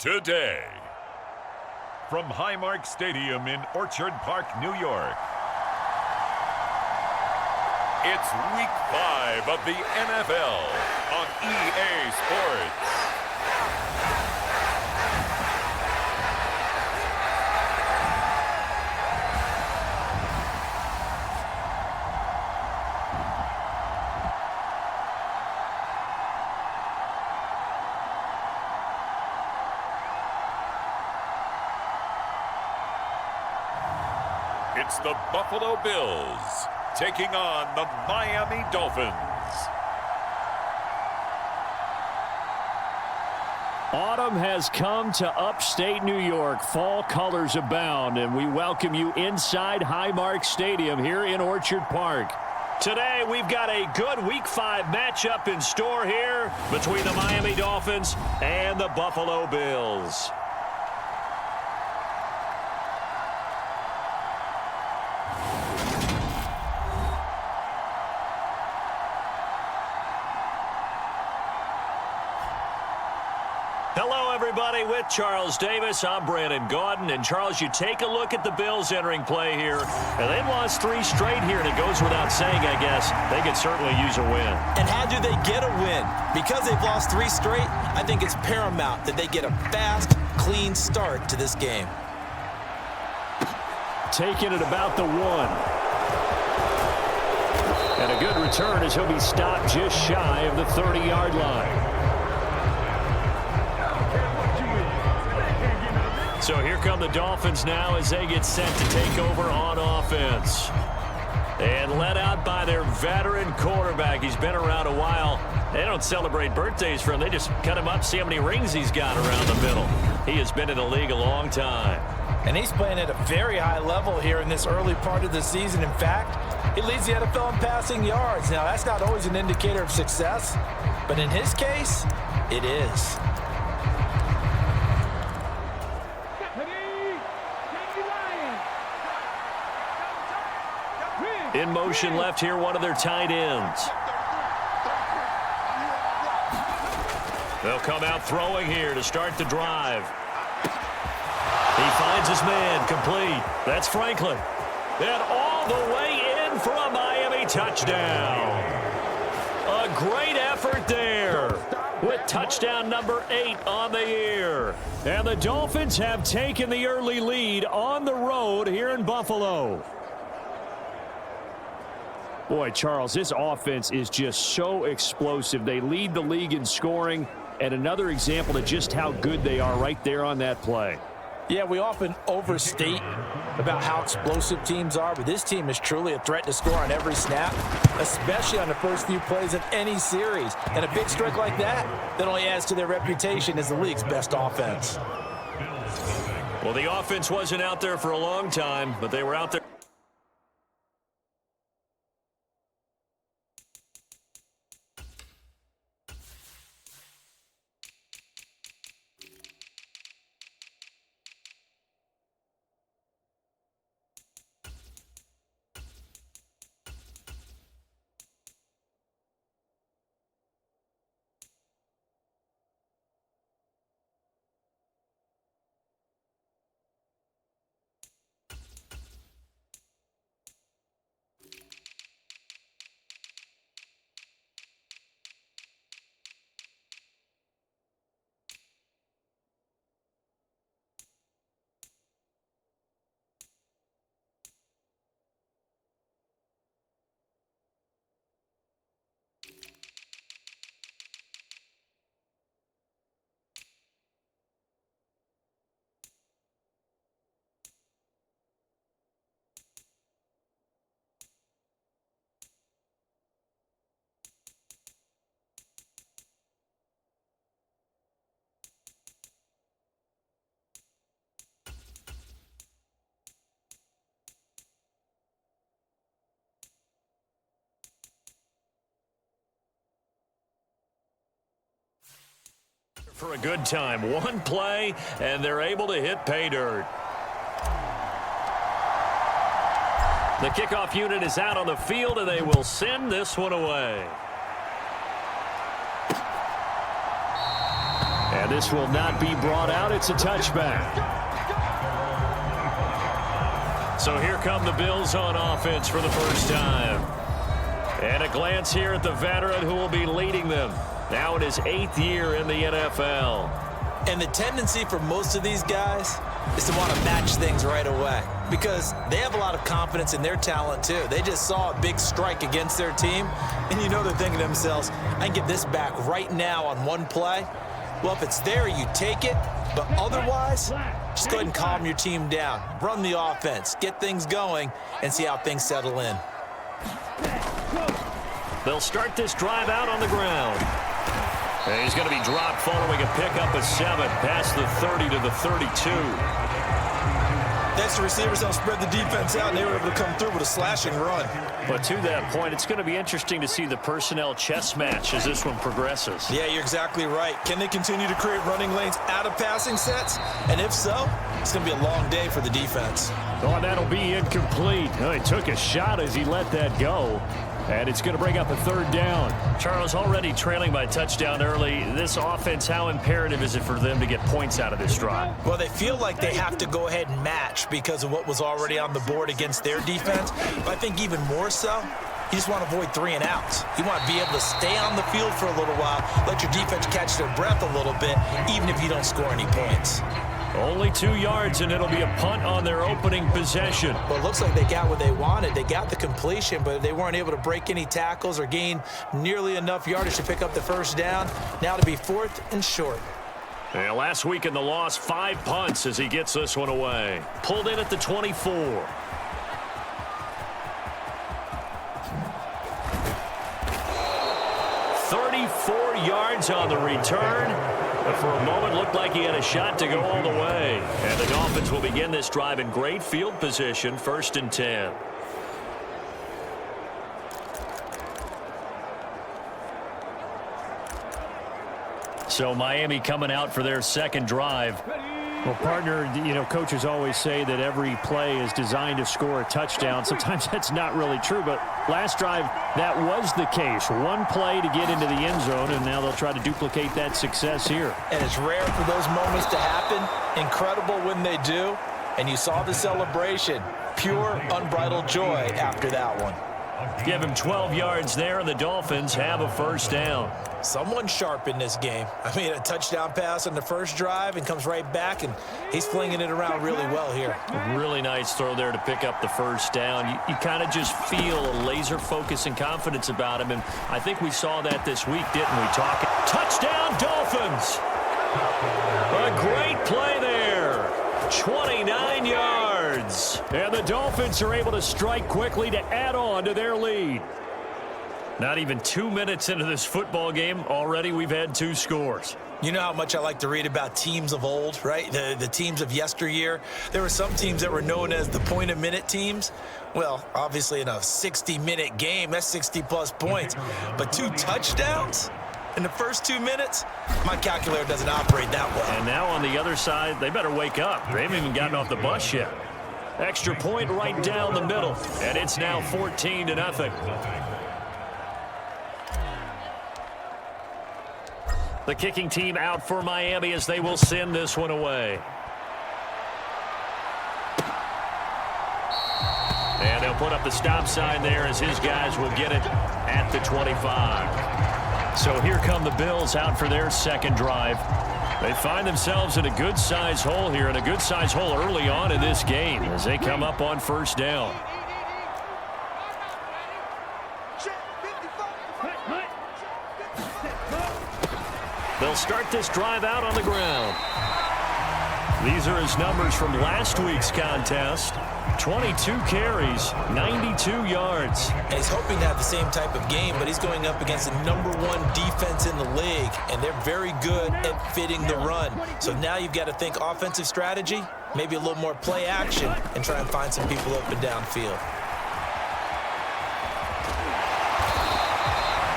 today. From Highmark Stadium in Orchard Park, New York, it's Week 5 of the NFL on EA Sports. It's the Buffalo Bills taking on the Miami Dolphins. Autumn has come to upstate New York. Fall colors abound, and we welcome you inside Highmark Stadium here in Orchard Park. Today, we've got a good Week 5 matchup in store here between the Miami Dolphins and the Buffalo Bills. Hello, everybody. With Charles Davis, I'm Brandon Gaudin. And, Charles, you take a look at the Bills entering play here. And they've lost 3 straight here, and it goes without saying, I guess, they could certainly use a win. And how do they get a win? Because they've lost 3 straight, I think it's paramount that they get a fast, clean start to this game. Taking it about the 1. And a good return as he'll be stopped just shy of the 30-yard line. So here come the Dolphins now as they get set to take over on offense. And led out by their veteran quarterback. He's been around a while. They don't celebrate birthdays for him. They just cut him up, see how many rings he's got around the middle. He has been in the league a long time. And he's playing at a very high level here in this early part of the season. In fact, he leads the NFL in passing yards. Now, that's not always an indicator of success, but in his case, it is. In motion left here, one of their tight ends. They'll come out throwing here to start the drive. He finds his man, complete. That's Franklin. And all the way in for a Miami touchdown. A great effort there with touchdown number 8 on the year. And the Dolphins have taken the early lead on the road here in Buffalo. Boy, Charles, this offense is just so explosive. They lead the league in scoring, and another example of just how good they are right there on that play. Yeah, we often overstate about how explosive teams are, but this team is truly a threat to score on every snap, especially on the first few plays of any series. And a big strike like that only adds to their reputation as the league's best offense. Well, the offense wasn't out there for a long time, but they were out there. For a good time. One play, and they're able to hit pay dirt. The kickoff unit is out on the field, and they will send this one away. And And this will not be brought out. It's a touchback. So here come the Bills on offense for the first time. And a glance here at the veteran who will be leading them now in his 8th year in the NFL. And the tendency for most of these guys is to want to match things right away because they have a lot of confidence in their talent too. They just saw a big strike against their team, and you know they're thinking to themselves, I can get this back right now on one play. Well, if it's there, you take it, but otherwise, just go ahead and calm your team down. Run the offense, get things going, and see how things settle in. They'll start this drive out on the ground. And he's going to be dropped following a pickup of 7 past the 30 to the 32. That's the receivers don't spread the defense out, and they were able to come through with a slashing run. But to that point, it's going to be interesting to see the personnel chess match as this one progresses. Yeah, you're exactly right. Can they continue to create running lanes out of passing sets? And if so, it's going to be a long day for the defense. Oh, that'll be incomplete. Oh, he took a shot as he let that go. And it's going to bring up a 3rd down. Charles, already trailing by touchdown early. This offense, how imperative is it for them to get points out of this drive? Well, they feel like they have to go ahead and match because of what was already on the board against their defense. But I think even more so, you just want to avoid 3 and outs. You want to be able to stay on the field for a little while, let your defense catch their breath a little bit, even if you don't score any points. Only 2 yards, and it'll be a punt on their opening possession. Well, it looks like they got what they wanted. They got the completion, but they weren't able to break any tackles or gain nearly enough yardage to pick up the first down. Now to be 4th and short. Yeah, last week in the loss, 5 punts as he gets this one away. Pulled in at the 24. Yards on the return, but for a moment looked like he had a shot to go all the way. And the Dolphins will begin this drive in great field position, 1st and 10. So Miami coming out for their 2nd drive. Well, partner, you know, coaches always say that every play is designed to score a touchdown. Sometimes that's not really true, but last drive, that was the case. One play to get into the end zone, and now they'll try to duplicate that success here. And it's rare for those moments to happen. Incredible when they do. And you saw the celebration. Pure, unbridled joy after that one. Give him 12 yards there, and the Dolphins have a 1st down. Someone sharp in this game. I mean, a touchdown pass on the first drive and comes right back, and he's flinging it around really well here. Really nice throw there to pick up the 1st down. You kind of just feel a laser focus and confidence about him, and I think we saw that this week, didn't we? Touchdown, Dolphins! A great play there. 29 yards. And the Dolphins are able to strike quickly to add on to their lead. Not even 2 minutes into this football game, already we've had 2 scores. You know how much I like to read about teams of old, right? The teams of yesteryear. There were some teams that were known as the point-a-minute teams. Well, obviously in a 60-minute game, that's 60-plus points. But 2 touchdowns in the first 2 minutes? My calculator doesn't operate that well. And now on the other side, they better wake up. They haven't even gotten off the bus yet. Extra point right down the middle, and it's now 14-0. The kicking team out for Miami as they will send this one away. And they'll put up the stop sign there as his guys will get it at the 25. So here come the Bills out for their 2nd drive. They find themselves in a good-sized hole here, and a good-sized hole early on in this game as they come up on 1st down. They'll start this drive out on the ground. These are his numbers from last week's contest. 22 carries, 92 yards. And he's hoping to have the same type of game, but he's going up against the #1 defense in the league, and they're very good at fitting the run. So now you've got to think offensive strategy, maybe a little more play action, and try and find some people up and downfield.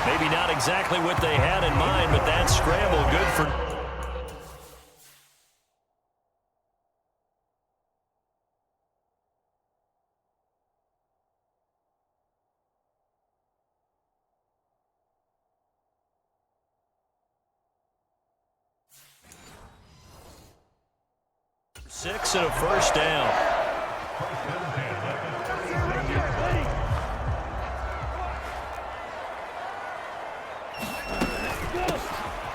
Maybe not exactly what they had in mind, but that scramble good for... 6 and a first down.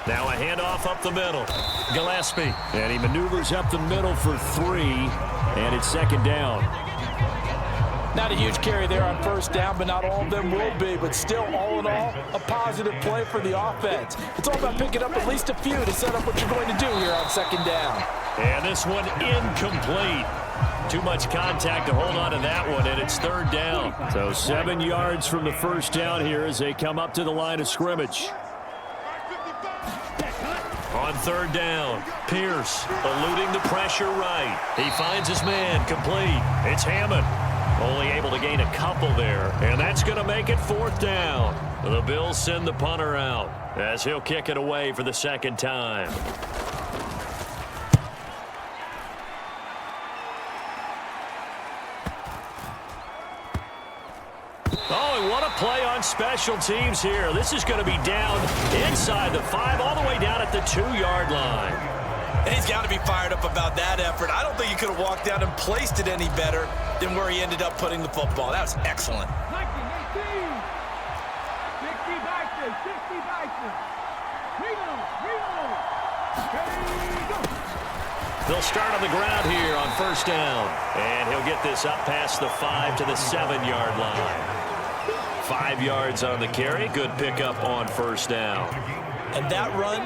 Now a handoff up the middle. Gillespie. And he maneuvers up the middle for 3, and it's second down. Not a huge carry there on first down, but not all of them will be. But still, all in all, a positive play for the offense. It's all about picking up at least a few to set up what you're going to do here on second down. And this one incomplete. Too much contact to hold on to that one, and it's third down. So 7 yards from the first down here as they come up to the line of scrimmage. On third down, Pierce eluding the pressure right. He finds his man, complete. It's Hammond. Only able to gain a couple there, and that's going to make it fourth down. The Bills send the punter out as he'll kick it away for the second time. Oh, and what a play on special teams here. This is going to be down inside the 5, all the way down at the 2-yard line. And he's got to be fired up about that effort. I don't think he could have walked down and placed it any better than where he ended up putting the football. That was excellent. They'll start on the ground here on first down. And he'll get this up past the 5 to the 7-yard line. 5 yards on the carry. Good pickup on first down. And that run,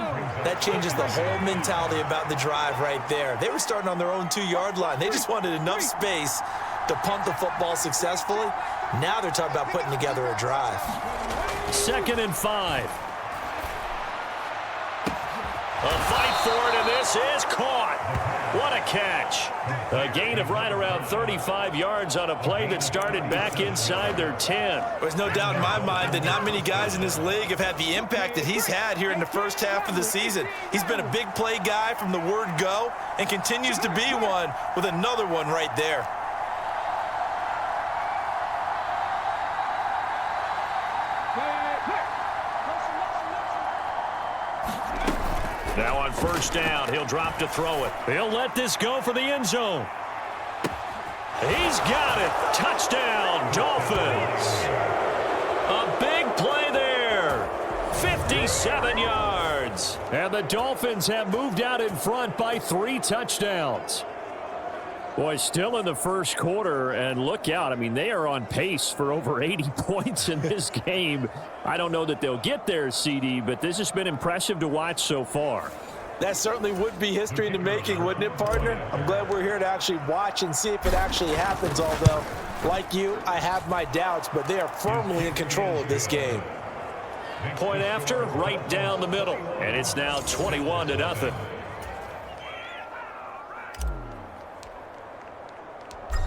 that changes the whole mentality about the drive right there. They were starting on their own 2-yard line. They just wanted enough space to punt the football successfully. Now they're talking about putting together a drive. 2nd and 5. A fight for it, and this is caught. What a catch. A gain of right around 35 yards on a play that started back inside their 10. There's no doubt in my mind that not many guys in this league have had the impact that he's had here in the first half of the season. He's been a big play guy from the word go and continues to be one with another one right there. Now on first down, he'll drop to throw it. He'll let this go for the end zone. He's got it. Touchdown, Dolphins. A big play there. 57 yards. And the Dolphins have moved out in front by 3 touchdowns. Boy, still in the first quarter, and look out. I mean, they are on pace for over 80 points in this game. I don't know that they'll get there, CD, but this has been impressive to watch so far. That certainly would be history in the making, wouldn't it, partner? I'm glad we're here to actually watch and see if it actually happens, although, like you, I have my doubts, but they are firmly in control of this game. Point after, right down the middle, and it's now 21-0.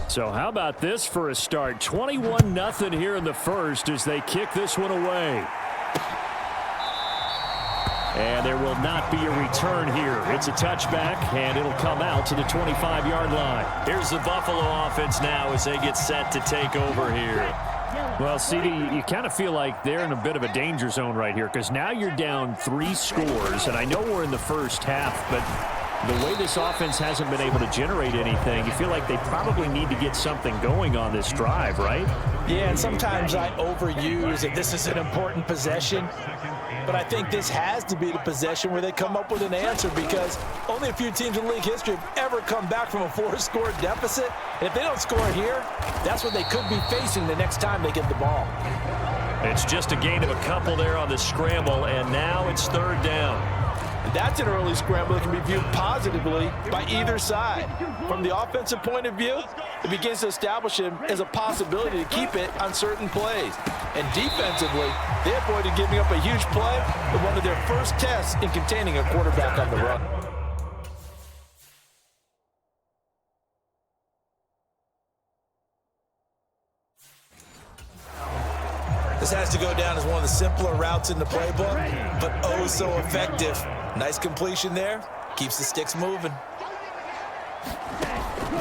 So how about this for a start? 21-0 here in the first as they kick this one away. And there will not be a return here. It's a touchback, and it'll come out to the 25-yard line. Here's the Buffalo offense now as they get set to take over here. Well, CD, you kind of feel like they're in a bit of a danger zone right here because now you're down 3 scores, and I know we're in the first half, but the way this offense hasn't been able to generate anything, you feel like they probably need to get something going on this drive, right? Yeah, and sometimes I overuse that this is an important possession, but I think this has to be the possession where they come up with an answer because only a few teams in league history have ever come back from a 4-score deficit. And if they don't score here, that's what they could be facing the next time they get the ball. It's just a gain of a couple there on the scramble, and now it's third down. That's an early scramble that can be viewed positively by either side. From the offensive point of view, it begins to establish him as a possibility to keep it on certain plays. And defensively, they avoided giving up a huge play with one of their first tests in containing a quarterback on the run. This has to go down as one of the simpler routes in the playbook, but oh so effective. Nice completion there. Keeps the sticks moving.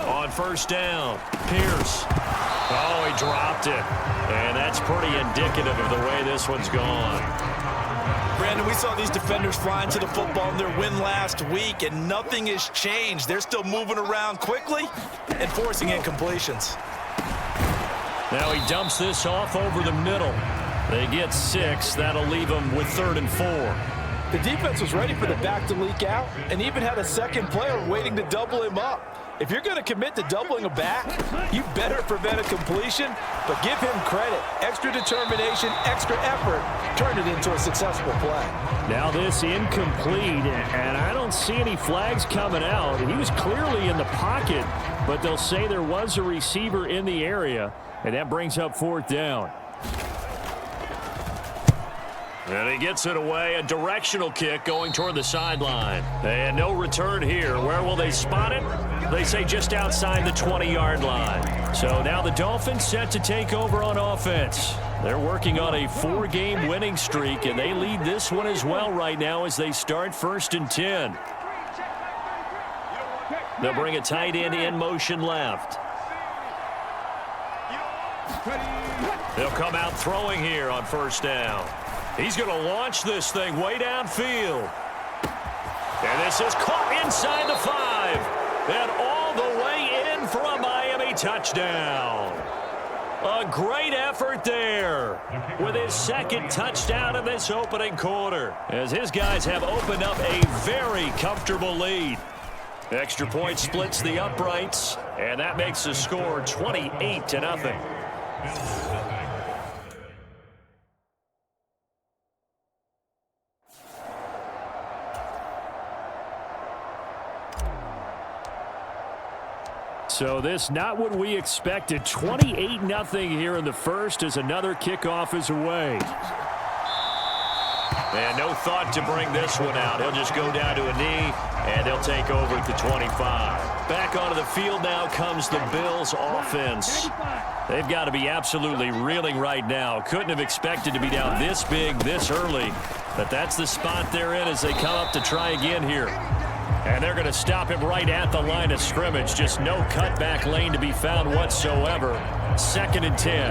On first down, Pierce. Oh, he dropped it. And that's pretty indicative of the way this one's gone. Brandon, we saw these defenders flying to the football in their win last week, and nothing has changed. They're still moving around quickly and forcing incompletions. Now he dumps this off over the middle. They get 6. That'll leave them with 3rd and 4. The defense was ready for the back to leak out and even had a second player waiting to double him up. If you're going to commit to doubling a back, you better prevent a completion, but give him credit. Extra determination, extra effort, turned it into a successful play. Now this incomplete, and I don't see any flags coming out. He was clearly in the pocket, but they'll say there was a receiver in the area, and that brings up 4th down. And he gets it away, a directional kick going toward the sideline. And no return here. Where will they spot it? They say just outside the 20-yard line. So now the Dolphins set to take over on offense. They're working on a 4-game winning streak, and they lead this one as well right now as they start 1st and 10. They'll bring a tight end in motion left. They'll come out throwing here on 1st down. He's going to launch this thing way downfield. And this is caught inside the 5. And all the way in for a Miami touchdown. A great effort there with his 2nd touchdown in this opening quarter, as his guys have opened up a very comfortable lead. Extra point splits the uprights, and that makes the score 28-0. So this not what we expected. 28-0 here in the first as another kickoff is away. And no thought to bring this one out. He'll just go down to a knee, and they'll take over at the 25. Back onto the field now comes the Bills offense. They've got to be absolutely reeling right now. Couldn't have expected to be down this big this early, but that's the spot they're in as they come up to try again here. And they're going to stop him right at the line of scrimmage. Just no cutback lane to be found whatsoever. 2nd and 10.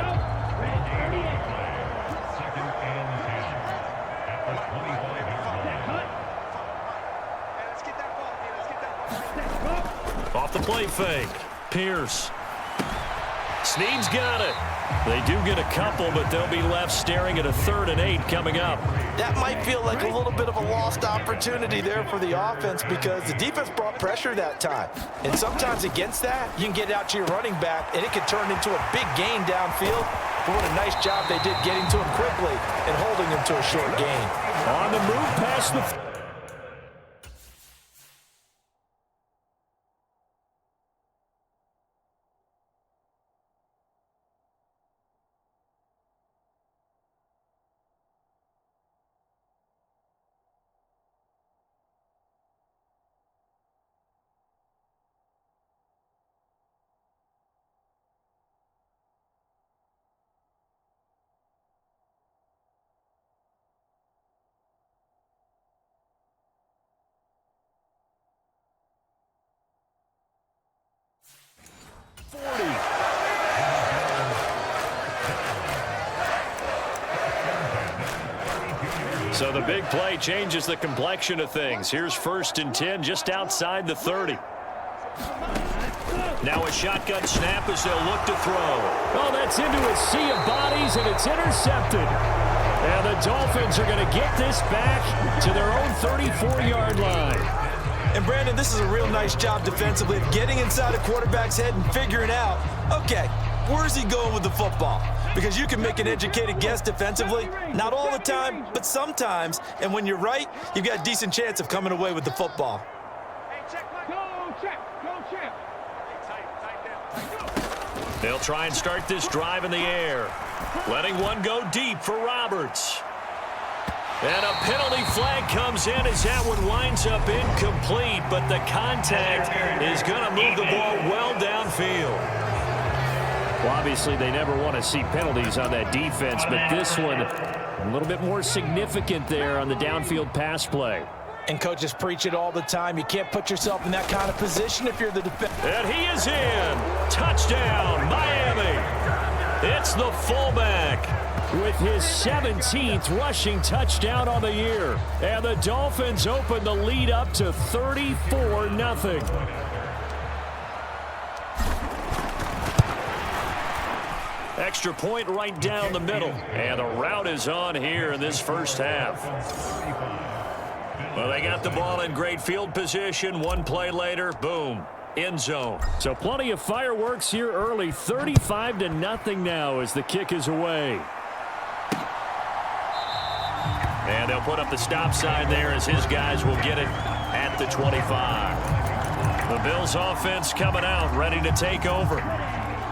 Off the play fake. Pierce. Snead's got it. They do get a couple, but they'll be left staring at a 3rd and 8 coming up. That might feel like a little bit of a lost opportunity there for the offense because the defense brought pressure that time. And sometimes against that, you can get out to your running back, and it can turn into a big gain downfield. But what a nice job they did getting to him quickly and holding him to a short gain. On the move past the... So the big play changes the complexion of things. Here's 1st and 10 just outside the 30. Now a shotgun snap as they'll look to throw. Oh, that's into a sea of bodies, and it's intercepted. And the Dolphins are going to get this back to their own 34-yard line. And, Brandon, this is a real nice job defensively of getting inside a quarterback's head and figuring out, okay, where's he going with the football? Because you can make an educated guess defensively, not all the time, but sometimes. And when you're right, you've got a decent chance of coming away with the football. They'll try and start this drive in the air. Letting one go deep for Roberts. And a penalty flag comes in as that one winds up incomplete, but the contact is going to move the ball well downfield. Well, obviously, they never want to see penalties on that defense, but this one a little bit more significant there on the downfield pass play. And coaches preach it all the time. You can't put yourself in that kind of position if you're the defense. And he is in. Touchdown, Miami. It's the fullback. with his 17th rushing touchdown on the year. And the Dolphins open the lead up to 34-0. Extra point right down the middle. And the route is on here in this first half. Well, they got the ball in great field position. One play later, boom, end zone. So plenty of fireworks here early. 35-0 now as the kick is away. And they'll put up the stop sign there as his guys will get it at the 25. The Bills offense coming out, ready to take over.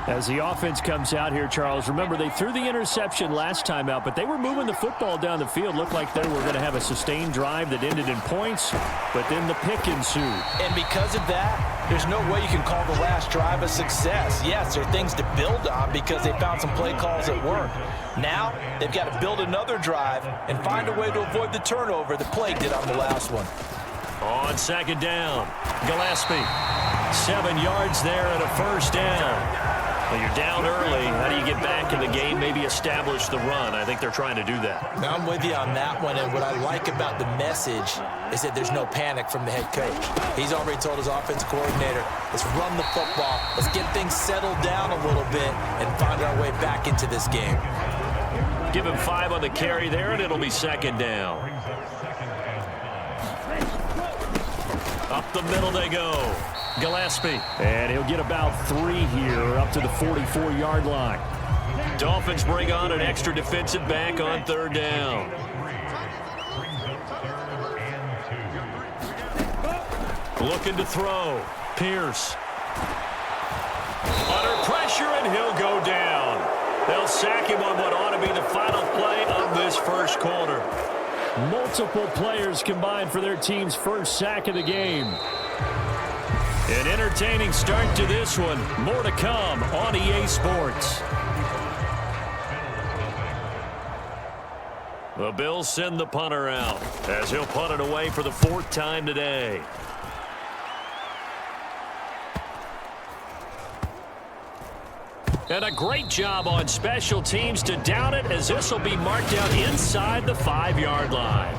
As the offense comes out here, Charles, remember they threw the interception last time out, but they were moving the football down the field. Looked like they were going to have a sustained drive that ended in points, but then the pick ensued. And because of that, there's no way you can call the last drive a success. Yes, there are things to build on because they found some play calls that work. Now, they've got to build another drive and find a way to avoid the turnover the plague did on the last one. On second down, Gillespie. 7 yards there and a first down. Well, you're down early. How do you get back in the game, maybe establish the run? I think they're trying to do that. Now, I'm with you on that one, and what I like about the message is that there's no panic from the head coach. He's already told his offensive coordinator, let's run the football, let's get things settled down a little bit and find our way back into this game. Give him 5 on the carry there, and it'll be second down. Up the middle they go. Gillespie. And he'll get about 3 here up to the 44-yard line. Dolphins bring on an extra defensive back on third down. Looking to throw. Pierce. Under pressure, and he'll go down. They'll sack him on what ought to be the final play of this first quarter. Multiple players combined for their team's first sack of the game. An entertaining start to this one. More to come on EA Sports. The Bills send the punter out as he'll punt it away for the 4th time today. And a great job on special teams to down it as this will be marked out inside the 5-yard line.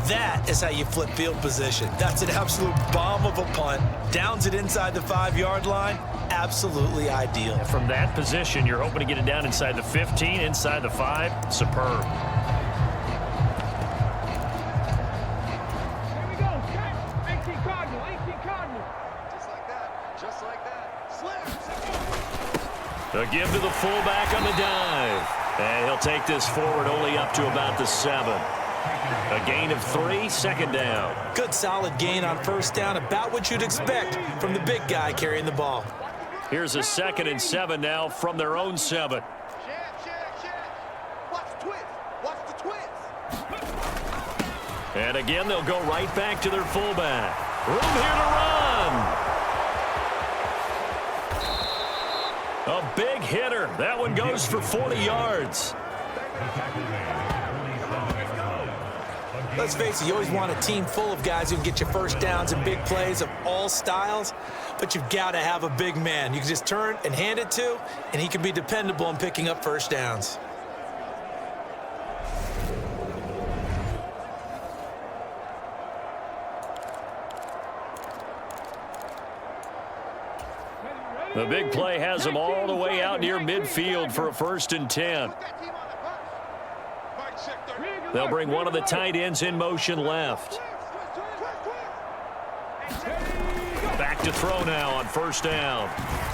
That is how you flip field position. That's an absolute bomb of a punt. Downs it inside the 5-yard line. Absolutely ideal. From that position, you're hoping to get it down inside the 15, inside the 5. Superb. Here we go. 18 Cardinal. 18 Cardinal. Just like that. Just like that. Slip. A give to the fullback on the dive. And he'll take this forward only up to about the 7. A gain of 3, second down. Good solid gain on first down, about what you'd expect from the big guy carrying the ball. Here's a 2nd and 7 now from their own 7. Watch the twist. Watch the twist. And again, they'll go right back to their fullback. Room here to run. A big hitter. That one goes for 40 yards. Let's face it, you always want a team full of guys who can get you first downs and big plays of all styles, but you've got to have a big man you can just turn and hand it to, and he can be dependable in picking up first downs. The big play has them all the way out near midfield for a 1st and 10. They'll bring one of the tight ends in motion left. Back to throw now on first down.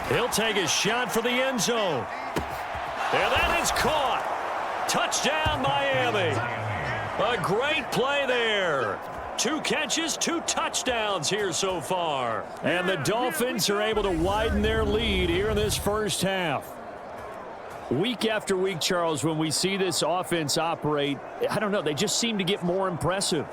He'll take his shot for the end zone. And that is caught. Touchdown, Miami. A great play there. 2 catches, 2 touchdowns here so far. And the Dolphins are able to widen their lead here in this first half. Week after week, Charles, when we see this offense operate, I don't know, they just seem to get more impressive.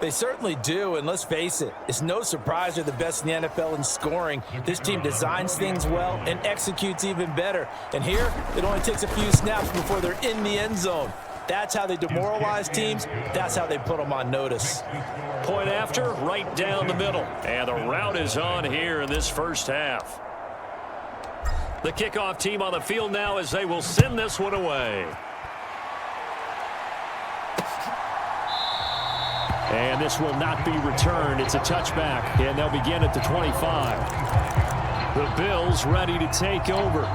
They certainly do, and let's face it, it's no surprise they're the best in the NFL in scoring. This team designs things well and executes even better. And here, it only takes a few snaps before they're in the end zone. That's how they demoralize teams. That's how they put them on notice. Point after, right down the middle. And the route is on here in this first half. The kickoff team on the field now as they will send this one away. And this will not be returned. It's a touchback, and they'll begin at the 25. The Bills ready to take over.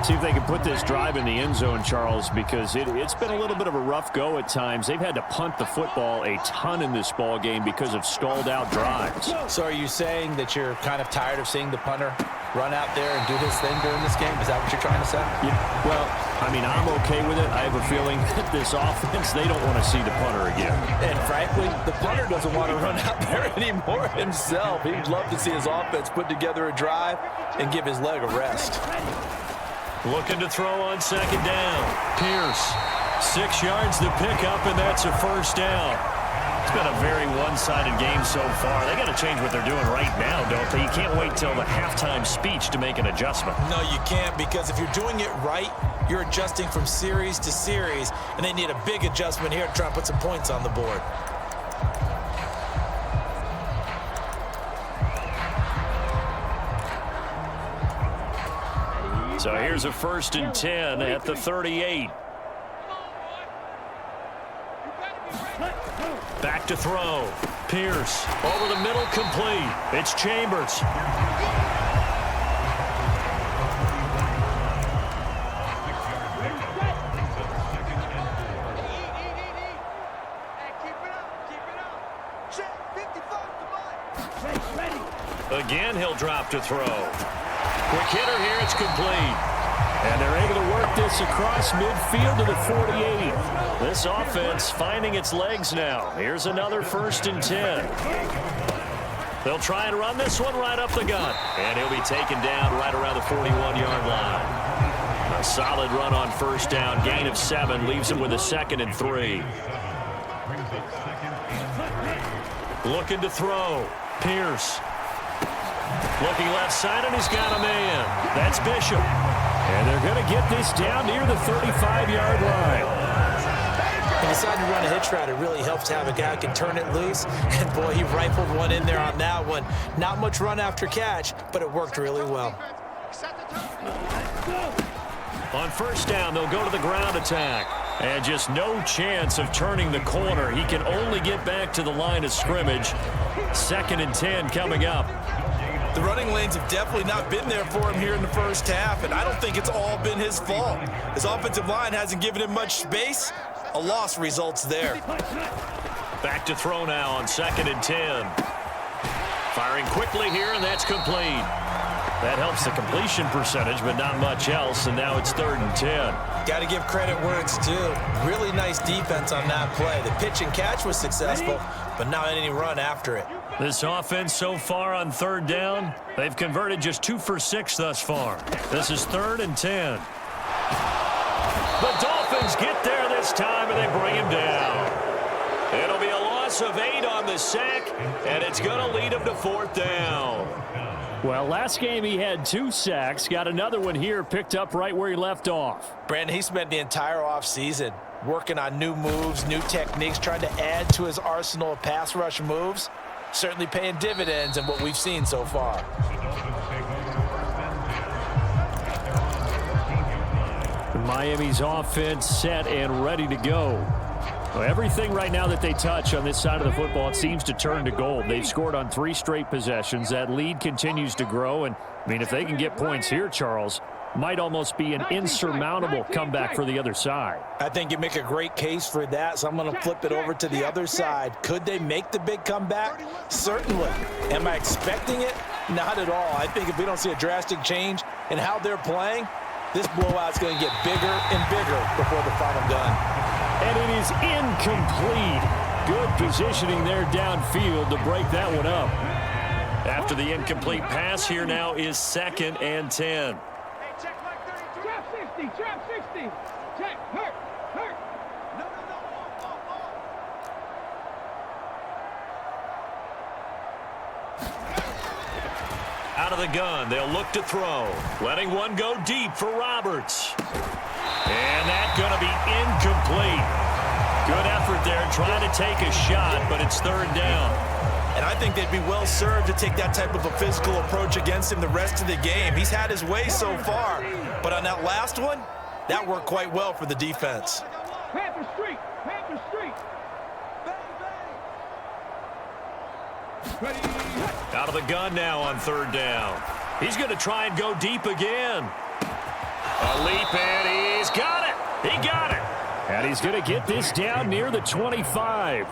See if they can put this drive in the end zone, Charles, because it's been a little bit of a rough go at times. They've had to punt the football a ton in this ball game because of stalled-out drives. So are you saying that you're kind of tired of seeing the punter run out there and do his thing during this game? Is that what you're trying to say? Yeah, well, I mean, I'm okay with it. I have a feeling that this offense, they don't want to see the punter again. And frankly, the punter doesn't want to run out there anymore himself. He'd love to see his offense put together a drive and give his leg a rest. Looking to throw on second down. Pierce, 6 yards to pick up, and that's a first down. It's been a very one-sided game so far. They got to change what they're doing right now, don't they? You can't wait till the halftime speech to make an adjustment. No, you can't, because if you're doing it right, you're adjusting from series to series, and they need a big adjustment here to try and put some points on the board. So here's a 1st and 10 at the 38. Back to throw. Pierce over the middle, complete. It's Chambers. Again, he'll drop to throw. Quick hitter here, it's complete. And they're able to work this across midfield to the 48. This offense finding its legs now. Here's another 1st and 10. They'll try and run this one right up the gut. And he'll be taken down right around the 41-yard line. A solid run on 1st down. Gain of 7 leaves him with a 2nd and 3. Looking to throw. Pierce. Looking left side, and he's got a man. That's Bishop. And they're going to get this down near the 35-yard line. When you decide to run a hitch route, it really helps to have a guy who can turn it loose. And, boy, he rifled one in there on that one. Not much run after catch, but it worked really well. On 1st down, they'll go to the ground attack. And just no chance of turning the corner. He can only get back to the line of scrimmage. 2nd and 10 coming up. The running lanes have definitely not been there for him here in the first half, and I don't think it's all been his fault. His offensive line hasn't given him much space. A loss results there. Back to throw now on 2nd and 10. Firing quickly here, and that's complete. That helps the completion percentage, but not much else, and now it's 3rd and 10. Got to give credit where it's due. Really nice defense on that play. The pitch and catch was successful, but not any run after it. This offense so far on 3rd down, they've converted just 2 for 6 thus far. This is 3rd and 10. The Dolphins get there this time, and they bring him down. It'll be a loss of 8 on the sack, and it's going to lead him to 4th down. Well, last game he had 2 sacks. Got another one here picked up right where he left off. Brandon, he spent the entire offseason working on new moves, new techniques, trying to add to his arsenal of pass rush moves. Certainly paying dividends in what we've seen so far. Miami's offense set and ready to go. Well, everything right now that they touch on this side of the football, it seems to turn to gold. They've scored on 3 straight possessions. That lead continues to grow. And, I mean, if they can get points here, Charles, might almost be an insurmountable comeback for the other side. I think you make a great case for that, so I'm going to flip it over to the other side. Could they make the big comeback? Certainly. Am I expecting it? Not at all. I think if we don't see a drastic change in how they're playing, this blowout's going to get bigger and bigger before the final gun. And it is incomplete. Good positioning there downfield to break that one up. After the incomplete pass, here now is 2nd and 10. Trap 60, trap 60. Check, hurt. No. Out of the gun, they'll look to throw. Letting one go deep for Roberts. And that's going to be incomplete. Good effort there trying to take a shot, but it's 3rd down. And I think they'd be well served to take that type of a physical approach against him the rest of the game. He's had his way so far, but on that last one, that worked quite well for the defense. Panther Street. Out of the gun now on third down. He's going to try and go deep again. A leap, and he's got it. He got it. And he's going to get this down near the 25.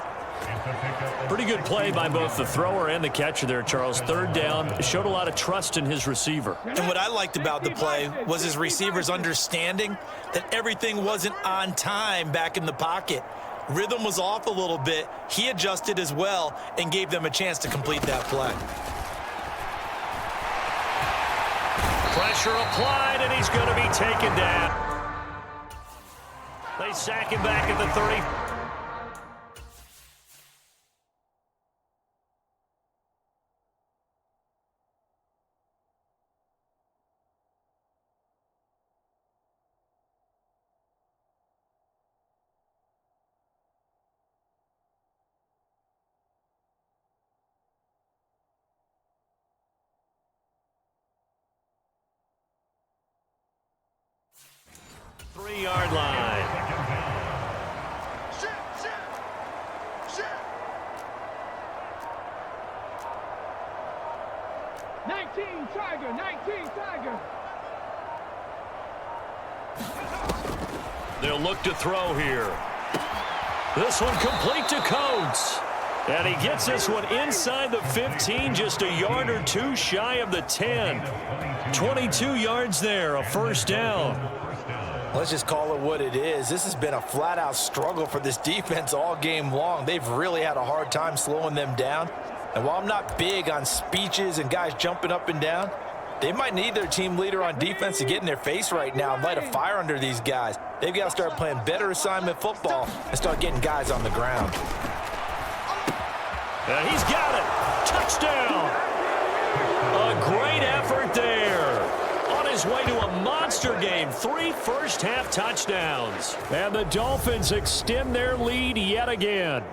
Pretty good play by both the thrower and the catcher there, Charles. Third down, showed a lot of trust in his receiver. And what I liked about the play was his receiver's understanding that everything wasn't on time back in the pocket. Rhythm was off a little bit. He adjusted as well and gave them a chance to complete that play. Pressure applied, and he's going to be taken down. They sack him back at the 30. Three-yard line. Shit. 19 Tiger. They'll look to throw here. This one complete to Coates. And he gets this one inside the 15, just a yard or two shy of the 10. 22 yards there, a first down. Let's just call it what it is. This has been a flat-out struggle for this defense all game long. They've really had a hard time slowing them down. And while I'm not big on speeches and guys jumping up and down, they might need their team leader on defense to get in their face right now and light a fire under these guys. They've got to start playing better assignment football and start getting guys on the ground. And he's got it. Touchdown. A great effort there. On his way to a monster game. 3 first-half touchdowns. And the Dolphins extend their lead yet again.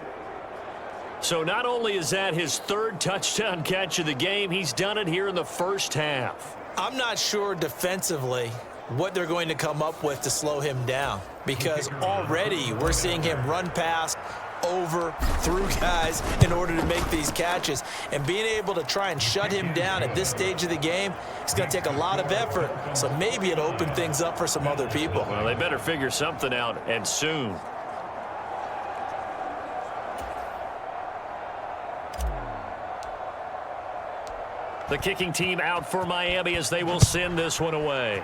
So not only is that his third touchdown catch of the game, he's done it here in the first half. I'm not sure defensively what they're going to come up with to slow him down, because already we're seeing him run past, over, through guys in order to make these catches. And being able to try and shut him down at this stage of the game, it's going to take a lot of effort. So maybe it'll open things up for some other people. Well, they better figure something out, and soon. The kicking team out for Miami as they will send this one away.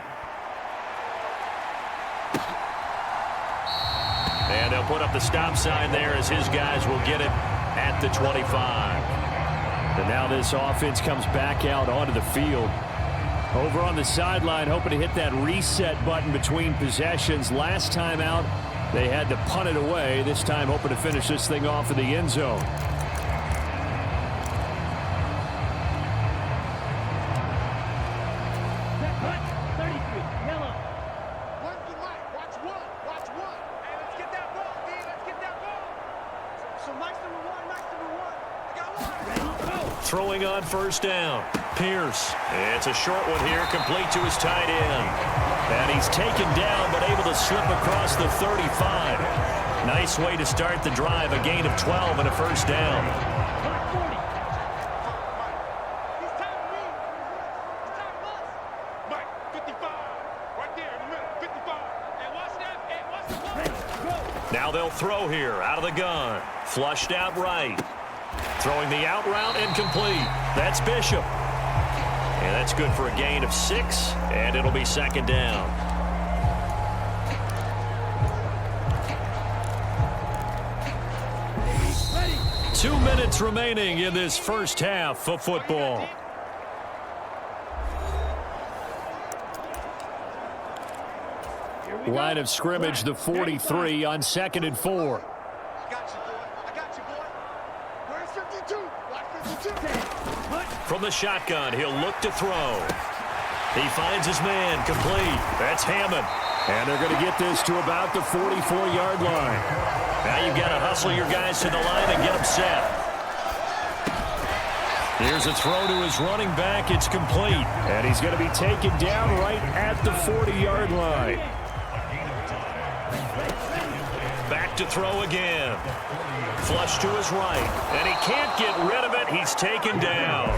And they'll put up the stop sign there as his guys will get it at the 25. And now this offense comes back out onto the field. Over on the sideline, hoping to hit that reset button between possessions. Last time out, they had to punt it away. This time hoping to finish this thing off in the end zone. Throwing on first down. Pierce. It's a short one here, complete to his tight end. And he's taken down, but able to slip across the 35. Nice way to start the drive. A gain of 12 and a first down. Now they'll throw here out of the gun. Flushed out right. Throwing the out route incomplete. That's Bishop. And that's good for a gain of 6, and it'll be second down. Ready. 2 minutes remaining in this first half of football. Line of scrimmage, the 43 on 2nd and 4. From the shotgun, he'll look to throw. He finds his man, complete. That's Hammond. And they're going to get this to about the 44-yard line. Now you've got to hustle your guys to the line and get them set. Here's a throw to his running back. It's complete. And he's going to be taken down right at the 40-yard line. Back to throw again. Flush to his right. And he can't get rid of it. he's taken down.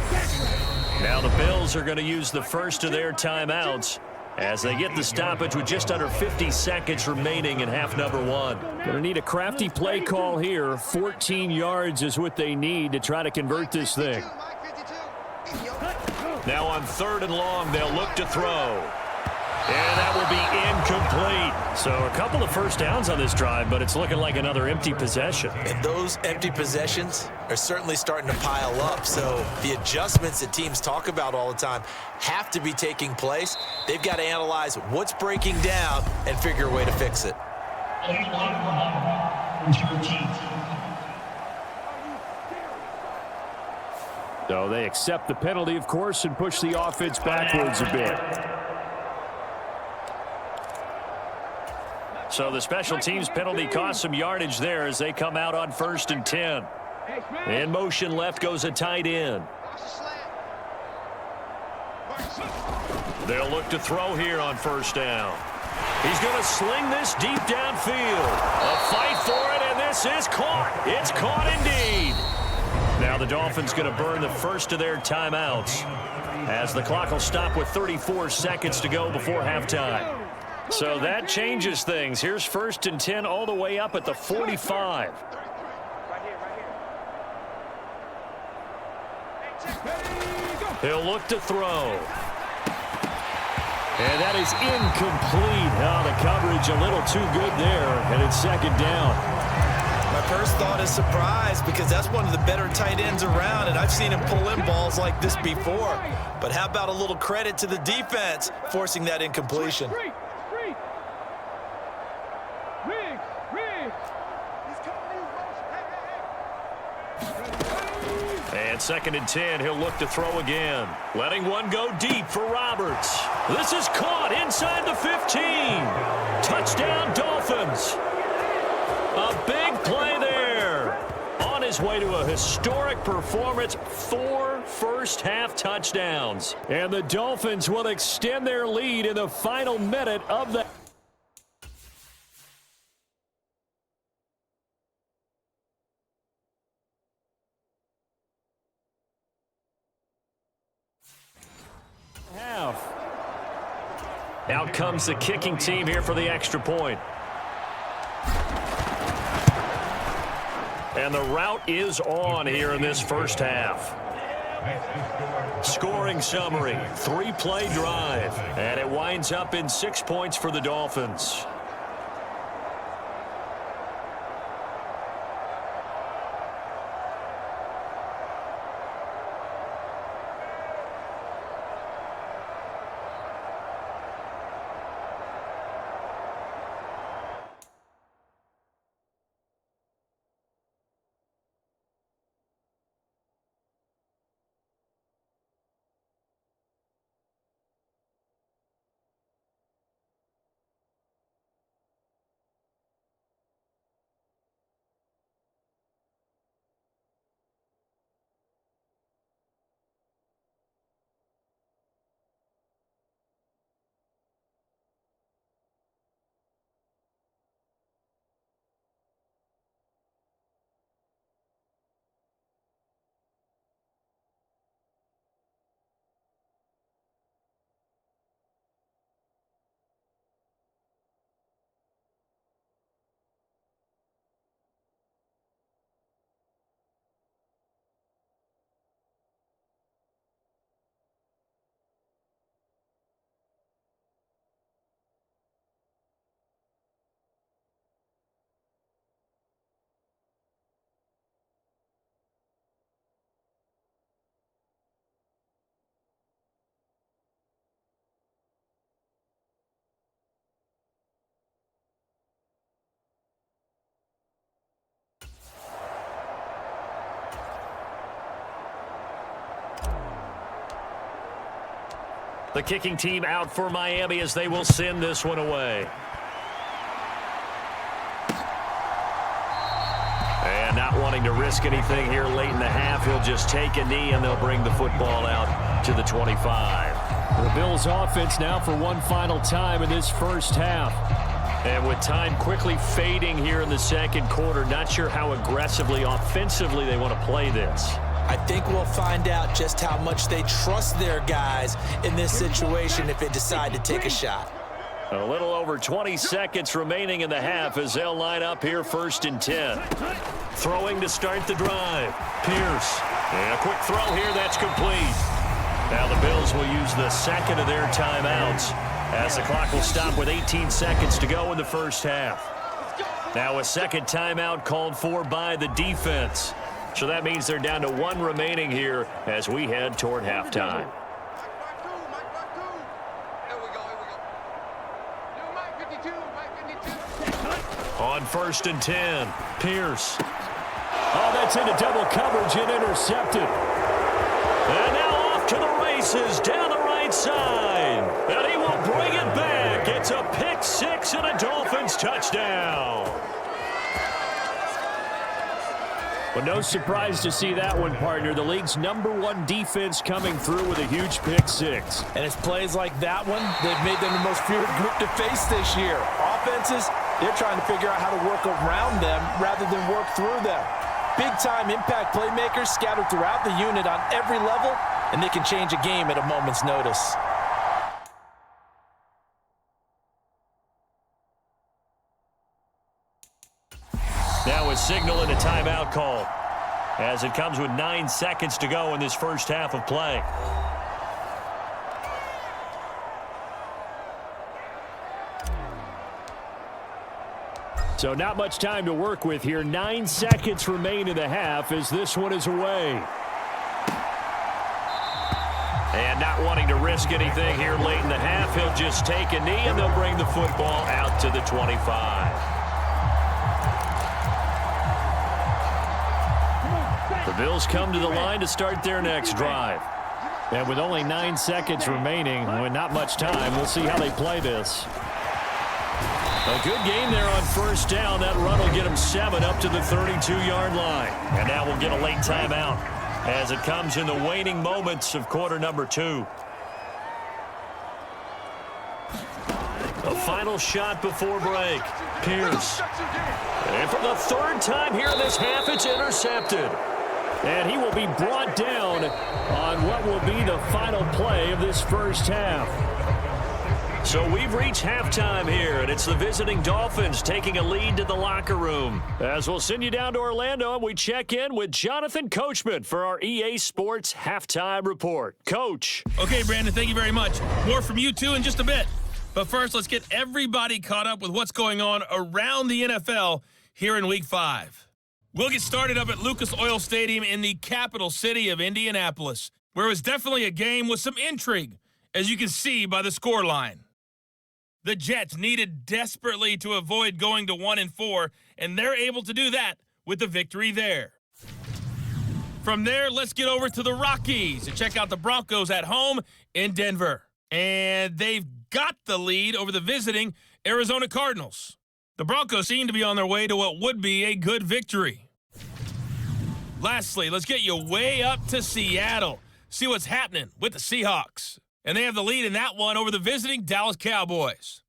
Now the Bills are going to use the first of their timeouts as they get the stoppage with just under 50 seconds remaining in half number one. Going to need a crafty play call here. 14 yards is what they need to try to convert this thing. Now on 3rd and long, they'll look to throw. And that will be incomplete. So a couple of first downs on this drive, but it's looking like another empty possession. And those empty possessions are certainly starting to pile up. So the adjustments that teams talk about all the time have to be taking place. They've got to analyze what's breaking down and figure a way to fix it. So they accept the penalty, of course, and push the offense backwards a bit. So the special teams penalty cost some yardage there as they come out on 1st and 10. In motion left goes a tight end. They'll look to throw here on 1st down. He's going to sling this deep downfield. A fight for it, and this is caught. It's caught indeed. Now the Dolphins going to burn the first of their timeouts as the clock will stop with 34 seconds to go before halftime. So that changes things. Here's 1st and 10 all the way up at the 45. He'll look to throw. And that is incomplete. Oh, the coverage a little too good there, and it's 2nd down. My first thought is surprise because that's one of the better tight ends around, and I've seen him pull in balls like this before. But how about a little credit to the defense forcing that incompletion? And 2nd and 10, he'll look to throw again. Letting one go deep for Roberts. This is caught inside the 15. Touchdown, Dolphins. A big play there. On his way to a historic performance, 4 first-half touchdowns. And the Dolphins will extend their lead in the final minute of the half. Out comes the kicking team here for the extra point. And the route is on here in this first half. Scoring summary, 3-play drive. And it winds up in 6 points for the Dolphins. The kicking team out for Miami as they will send this one away. And not wanting to risk anything here late in the half, he'll just take a knee and they'll bring the football out to the 25. The Bills offense now for one final time in this first half. And with time quickly fading here in the second quarter, not sure how aggressively, offensively they want to play this. I think we'll find out just how much they trust their guys in this situation if they decide to take a shot. A little over 20 seconds remaining in the half as they'll line up here 1st and 10. Throwing to start the drive. Pierce. And a quick throw here that's complete. Now the Bills will use the second of their timeouts as the clock will stop with 18 seconds to go in the first half. Now a second timeout called for by the defense. So that means they're down to 1 remaining here as we head toward halftime. On 1st and 10, Pierce. Oh, that's into double coverage and intercepted. And now off to the races down the right side. And he will bring it back. It's a pick 6 and a Dolphins touchdown. Well, no surprise to see that one, partner. The league's #1 defense coming through with a huge pick 6. And it's plays like that one that made them the most feared group to face this year. Offenses, they're trying to figure out how to work around them rather than work through them. Big-time impact playmakers scattered throughout the unit on every level, and they can change a game at a moment's notice. Now a signal and a timeout call as it comes with 9 seconds to go in this first half of play. So not much time to work with here. 9 seconds remain in the half as this one is away. And not wanting to risk anything here late in the half, he'll just take a knee and they'll bring the football out to the 25. The Bills come to the line to start their next drive. And with only 9 seconds remaining, with not much time, we'll see how they play this. A good game there on 1st down. That run will get him 7 up to the 32-yard line. And now we'll get a late timeout as it comes in the waning moments of quarter number 2. A final shot before break. Pierce. And for the 3rd time here in this half, it's intercepted. And he will be brought down on what will be the final play of this first half. So we've reached halftime here, and it's the visiting Dolphins taking a lead to the locker room. As we'll send you down to Orlando, and we check in with Jonathan Coachman for our EA Sports Halftime Report. Coach. Okay, Brandon, thank you very much. More from you, too, in just a bit. But first, let's get everybody caught up with what's going on around the NFL here in Week 5. We'll get started up at Lucas Oil Stadium in the capital city of Indianapolis, where it was definitely a game with some intrigue, as you can see by the scoreline. The Jets needed desperately to avoid going to 1-4, and they're able to do that with the victory there. From there, let's get over to the Rockies and check out the Broncos at home in Denver. And they've got the lead over the visiting Arizona Cardinals. The Broncos seem to be on their way to what would be a good victory. Lastly, let's get you way up to Seattle. See what's happening with the Seahawks. And they have the lead in that one over the visiting Dallas Cowboys.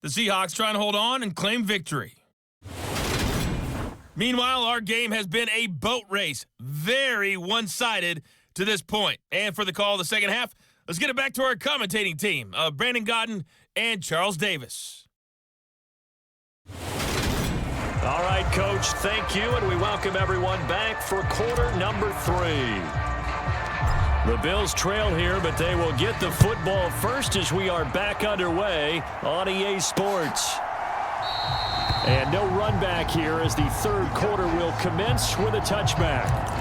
The Seahawks trying to hold on and claim victory. Meanwhile, our game has been a boat race. Very one-sided to this point. And for the call of the second half, let's get it back to our commentating team of Brandon Godden and Charles Davis. All right, Coach, thank you, and we welcome everyone back for quarter number 3. The Bills trail here, but they will get the football first as we are back underway on EA Sports. And no run back here as the third quarter will commence with a touchback.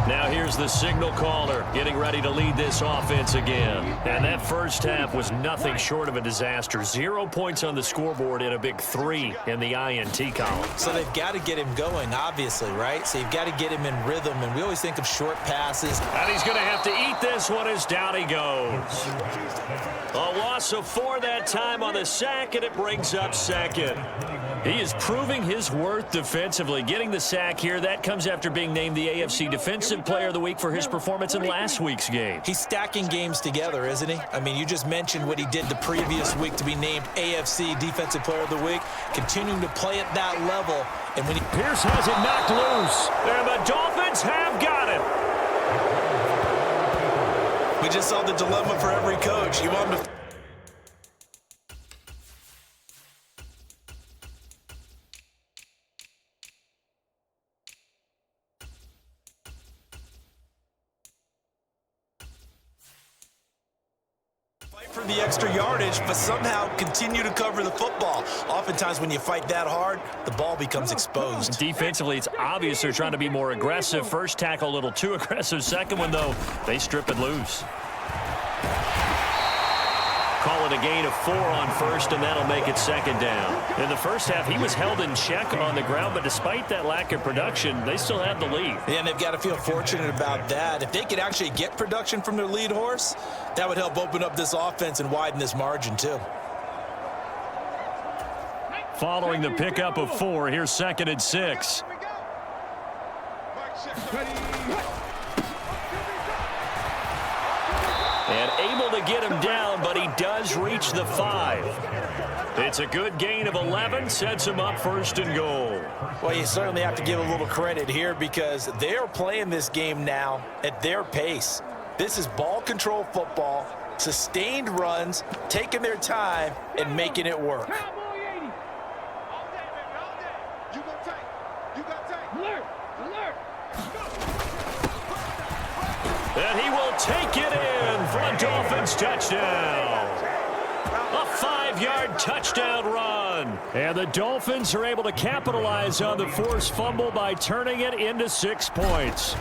Now here's the signal caller getting ready to lead this offense again. And that first half was nothing short of a disaster. 0 points on the scoreboard and a big 3 in the INT column. So they've got to get him going, obviously, right? So you've got to get him in rhythm. And we always think of short passes. And he's going to have to eat this one as down he goes. A loss of 4 that time on the sack, and it brings up second. He is proving his worth defensively. Getting the sack here, that comes after being named the AFC Defensive Player of the Week for his performance in last week's game. He's stacking games together, isn't he? I mean, you just mentioned what he did the previous week to be named AFC Defensive Player of the Week, continuing to play at that level. And when Pierce has it knocked loose. And the Dolphins have got it. We just saw the dilemma for every coach. You want him to fight for the extra yardage, but somehow continue to cover the football. Oftentimes when you fight that hard, the ball becomes exposed. Defensively, it's obvious they're trying to be more aggressive. First tackle a little too aggressive. Second one, though, they strip it loose. Call it a gain of 4 on first, and that'll make it second down. In the first half, he was held in check on the ground, but despite that lack of production, they still had the lead. Yeah, and they've got to feel fortunate about that. If they could actually get production from their lead horse, that would help open up this offense and widen this margin, too. Following the pickup of 4, here's 2nd and 6. And able to get him down, but he does reach the 5. It's a good gain of 11, sets him up 1st and goal. Well, you certainly have to give a little credit here because they're playing this game now at their pace. This is ball control football, sustained runs, taking their time, and making it work. And he will take it in for a Dolphins touchdown. A 5-yard touchdown run. And the Dolphins are able to capitalize on the forced fumble by turning it into 6 points.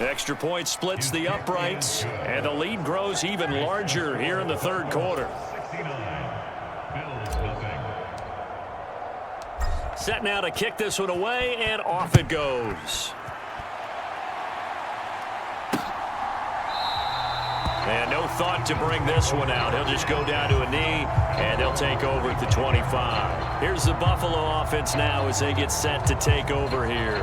Extra point splits the uprights, and the lead grows even larger here in the 3rd quarter. Set now to kick this one away, and off it goes. And no thought to bring this one out. He'll just go down to a knee, and they'll take over at the 25. Here's the Buffalo offense now as they get set to take over here.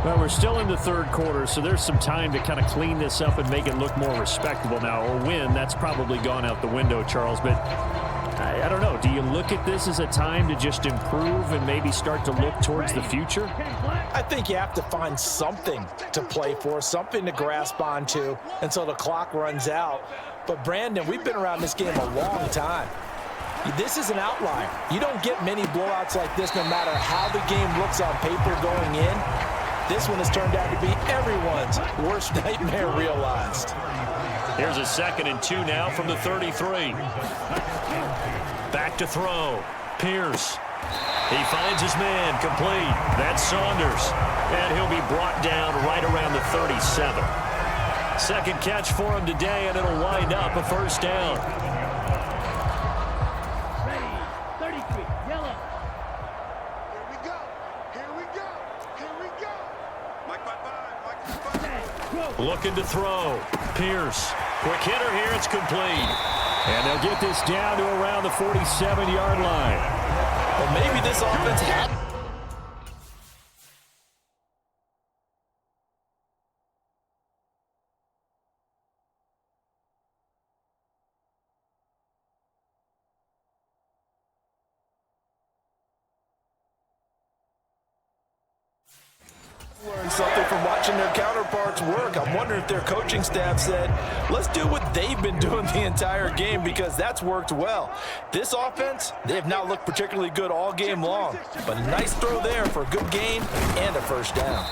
Well, we're still in the 3rd quarter, so there's some time to kind of clean this up and make it look more respectable now. Or win, that's probably gone out the window, Charles. But I don't know. Do you look at this as a time to just improve and maybe start to look towards the future? I think you have to find something to play for, something to grasp onto until the clock runs out. But, Brandon, we've been around this game a long time. This is an outlier. You don't get many blowouts like this no matter how the game looks on paper going in. This one has turned out to be everyone's worst nightmare realized. Here's a 2nd and 2 now from the 33. Back to throw. Pierce. He finds his man complete. That's Saunders. And he'll be brought down right around the 37. 2nd catch for him today, and it'll wind up a 1st down. Ready, 33, yellow. Here we go. Here we go. Here we go. Mike, bye-bye. Looking to throw. Pierce. Quick hitter here. It's complete. And they'll get this down to around the 47-yard line. Well, maybe this offense had... learn something from watching their counterparts work. I'm wondering if their coaching staff said, let's do what they've been doing the entire game because that's worked well. This offense, they have not looked particularly good all game long, but a nice throw there for a good gain and a 1st down.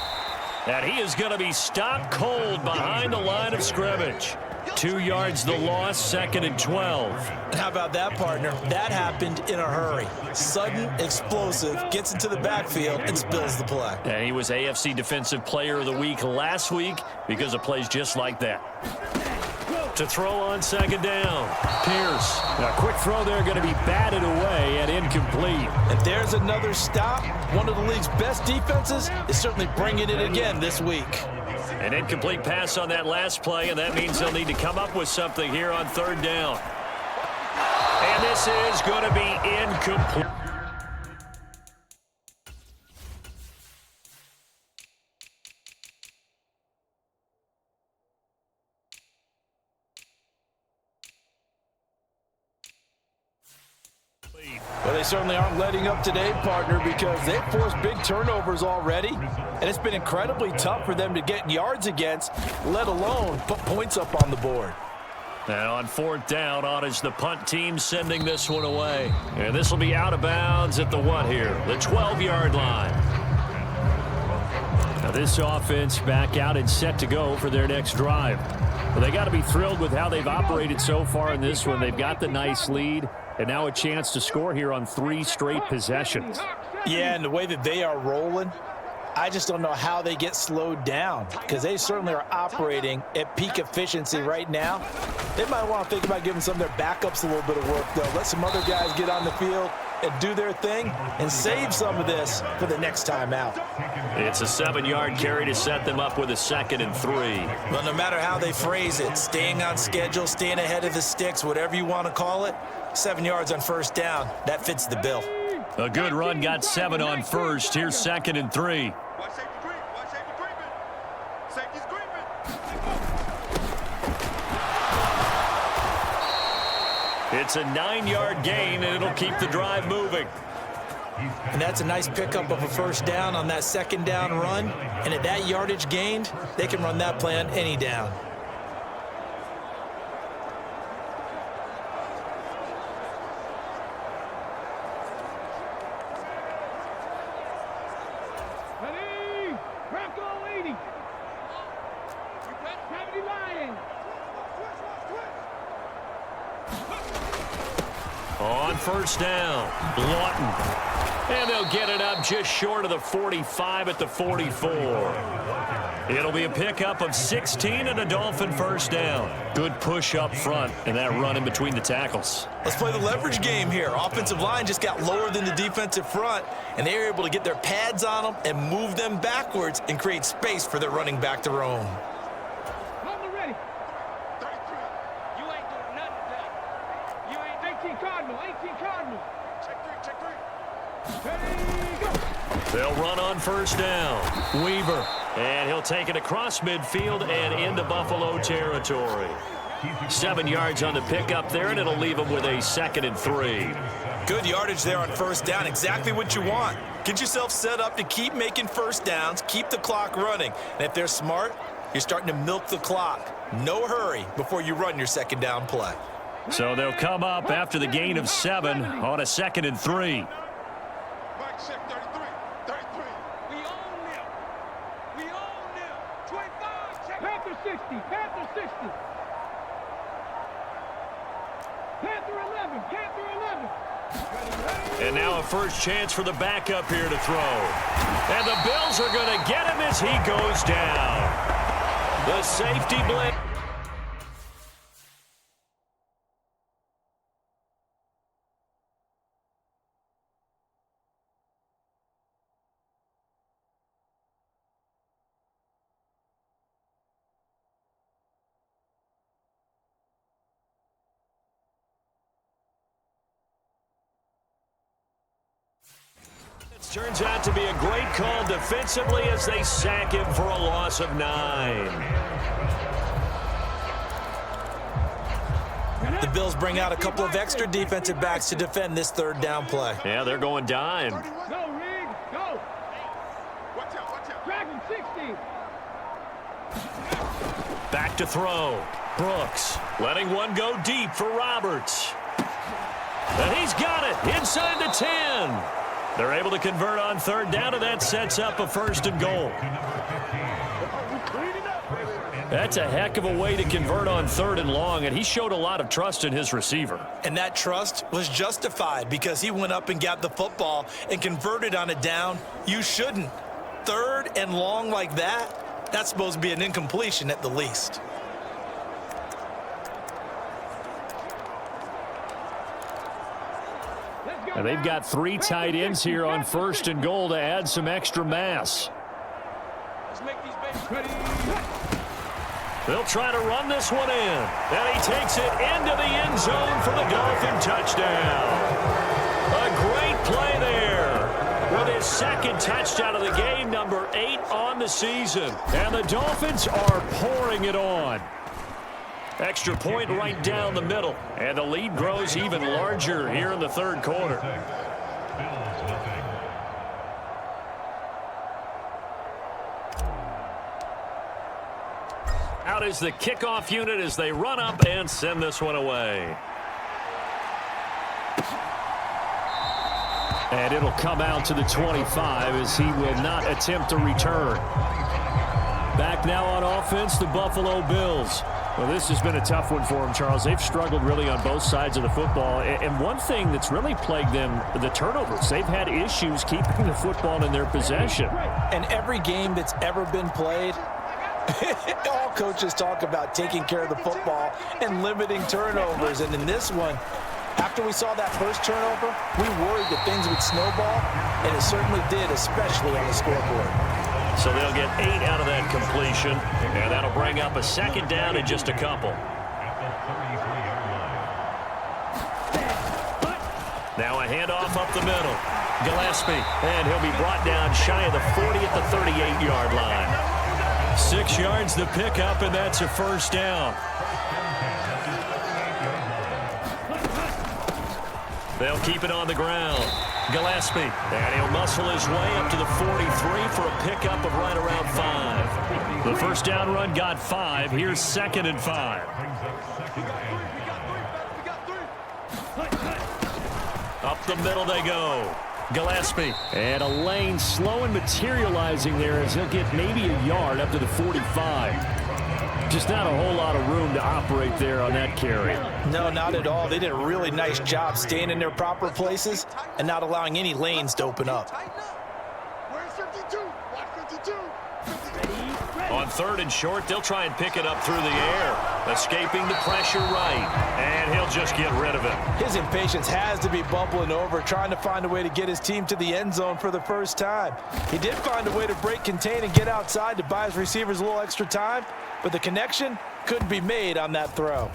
And he is going to be stopped cold behind the line of scrimmage. 2 yards the loss, 2nd and 12. How about that, partner? That happened in a hurry. Sudden, explosive, gets into the backfield, and spills the play. And he was AFC Defensive Player of the Week last week because of plays just like that. To throw on 2nd down. Pierce. A quick throw there going to be batted away and incomplete. If there's another stop, one of the league's best defenses is certainly bringing it again this week. An incomplete pass on that last play, and that means they'll need to come up with something here on 3rd down. And this is going to be incomplete. But they certainly aren't letting up today, partner, because they've forced big turnovers already, and it's been incredibly tough for them to get yards against, let alone put points up on the board. Now on 4th down, on is the punt team sending this one away. And this will be out of bounds at the what here? The 12-yard line. Now this offense back out and set to go for their next drive. Well, they got to be thrilled with how they've operated so far in this one. They've got the nice lead, and now a chance to score here on 3 straight possessions. Yeah, and the way that they are rolling, I just don't know how they get slowed down, because they certainly are operating at peak efficiency right now. They might want to think about giving some of their backups a little bit of work, though. Let some other guys get on the field and do their thing and save some of this for the next time out. It's a 7-yard carry to set them up with a 2nd and 3. Well, no matter how they phrase it, staying on schedule, staying ahead of the sticks, whatever you want to call it, 7 yards on 1st down, that fits the bill. A good run got 7 on 1st. Here's 2nd and 3. Watch safety creep. Watch safety creeping. Safety's creeping. It's a 9-yard gain, and it'll keep the drive moving. And that's a nice pickup of a 1st down on that 2nd down run. And at that yardage gained, they can run that play on any down. On 1st down, Lawton. And they'll get it up just short of the 45 at the 44. It'll be a pickup of 16 and a Dolphin 1st down. Good push up front and that run in between the tackles. Let's play the leverage game here. Offensive line just got lower than the defensive front, and they were able to get their pads on them and move them backwards and create space for their running back to roam. Ready. 33. You ain't doing nothing today. You ain't 18 Cardinal. 18 Cardinal. Check 3. They'll run on 1st down. Weaver. And he'll take it across midfield and into Buffalo territory. 7 yards on the pickup there, and it'll leave them with a 2nd and 3. Good yardage there on 1st down. Exactly what you want. Get yourself set up to keep making 1st downs, keep the clock running. And if they're smart, you're starting to milk the clock. No hurry before you run your 2nd down play. So they'll come up after the gain of 7 on a 2nd and 3. Mike check 33. 33. We own them. We own them. 25. Check. Panther 60. Panther 60. Panther 11. Panther 11. And now a first chance for the backup here to throw. And the Bills are going to get him as he goes down. The safety blitz. Turns out to be a great call defensively as they sack him for a loss of 9. The Bills bring out a couple of extra defensive backs to defend this 3rd down play. Yeah, they're going dime. Go, Rig. Go. Watch out. Watch out. Drag him 60. Back to throw. Brooks letting one go deep for Roberts. And he's got it inside the 10. They're able to convert on 3rd down, and that sets up a 1st and goal. That's a heck of a way to convert on 3rd and long, and he showed a lot of trust in his receiver. And that trust was justified because he went up and got the football and converted on a down. You shouldn't. 3rd and long like that, that's supposed to be an incompletion at the least. And they've got 3 tight ends here on 1st and goal to add some extra mass. Let's make these babies ready. They'll try to run this one in. And he takes it into the end zone for the Dolphin touchdown. A great play there with his 2nd touchdown of the game, number 8 on the season. And the Dolphins are pouring it on. Extra point right down the middle. And the lead grows even larger here in the third quarter. Out is the kickoff unit as they run up and send this one away. And it'll come out to the 25 as he will not attempt to return. Back now on offense, the Buffalo Bills. Well, this has been a tough one for them, Charles. They've struggled really on both sides of the football. And one thing that's really plagued them, the turnovers. They've had issues keeping the football in their possession. And every game that's ever been played, all coaches talk about taking care of the football and limiting turnovers. And in this one, after we saw that first turnover, we worried that things would snowball, and it certainly did, especially on the scoreboard. So they'll get 8 out of that completion, and that'll bring up a second down in just a couple. Now a handoff up the middle. Gillespie, and he'll be brought down shy of the 40 at the 38-yard line. 6 yards the pickup, and that's a first down. They'll keep it on the ground. Gillespie, and he'll muscle his way up to the 43 for a pickup of right around 5. The first down run got 5. Here's 2nd and 5. Up the middle they go. Gillespie. And a lane slow and materializing there as he'll get maybe a yard up to the 45. Just not a whole lot of room to operate there on that carry. No, not at all. They did a really nice job staying in their proper places and not allowing any lanes to open up. Where's 52? Watch 52. On 3rd and short, they'll try and pick it up through the air. Escaping the pressure right. And he'll just get rid of it. His impatience has to be bubbling over, trying to find a way to get his team to the end zone for the first time. He did find a way to break contain and get outside to buy his receivers a little extra time, but the connection couldn't be made on that throw.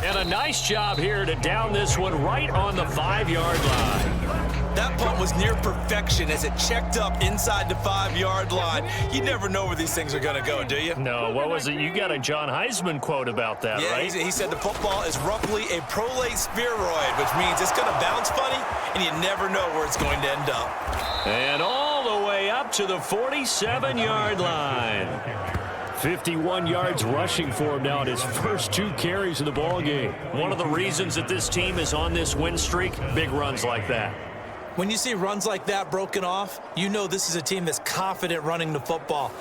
And a nice job here to down this one right on the 5-yard line. That punt was near perfection as it checked up inside the 5-yard line. You never know where these things are going to go, do you? No, what was it? You got a John Heisman quote about that, yeah, right? He said the football is roughly a prolate spheroid, which means it's going to bounce funny, and you never know where it's going to end up. And all the way up to the 47-yard line. 51 yards rushing for him now in his first 2 carries of the ball game. One of the reasons that this team is on this win streak, big runs like that. When you see runs like that broken off, you know this is a team that's confident running the football.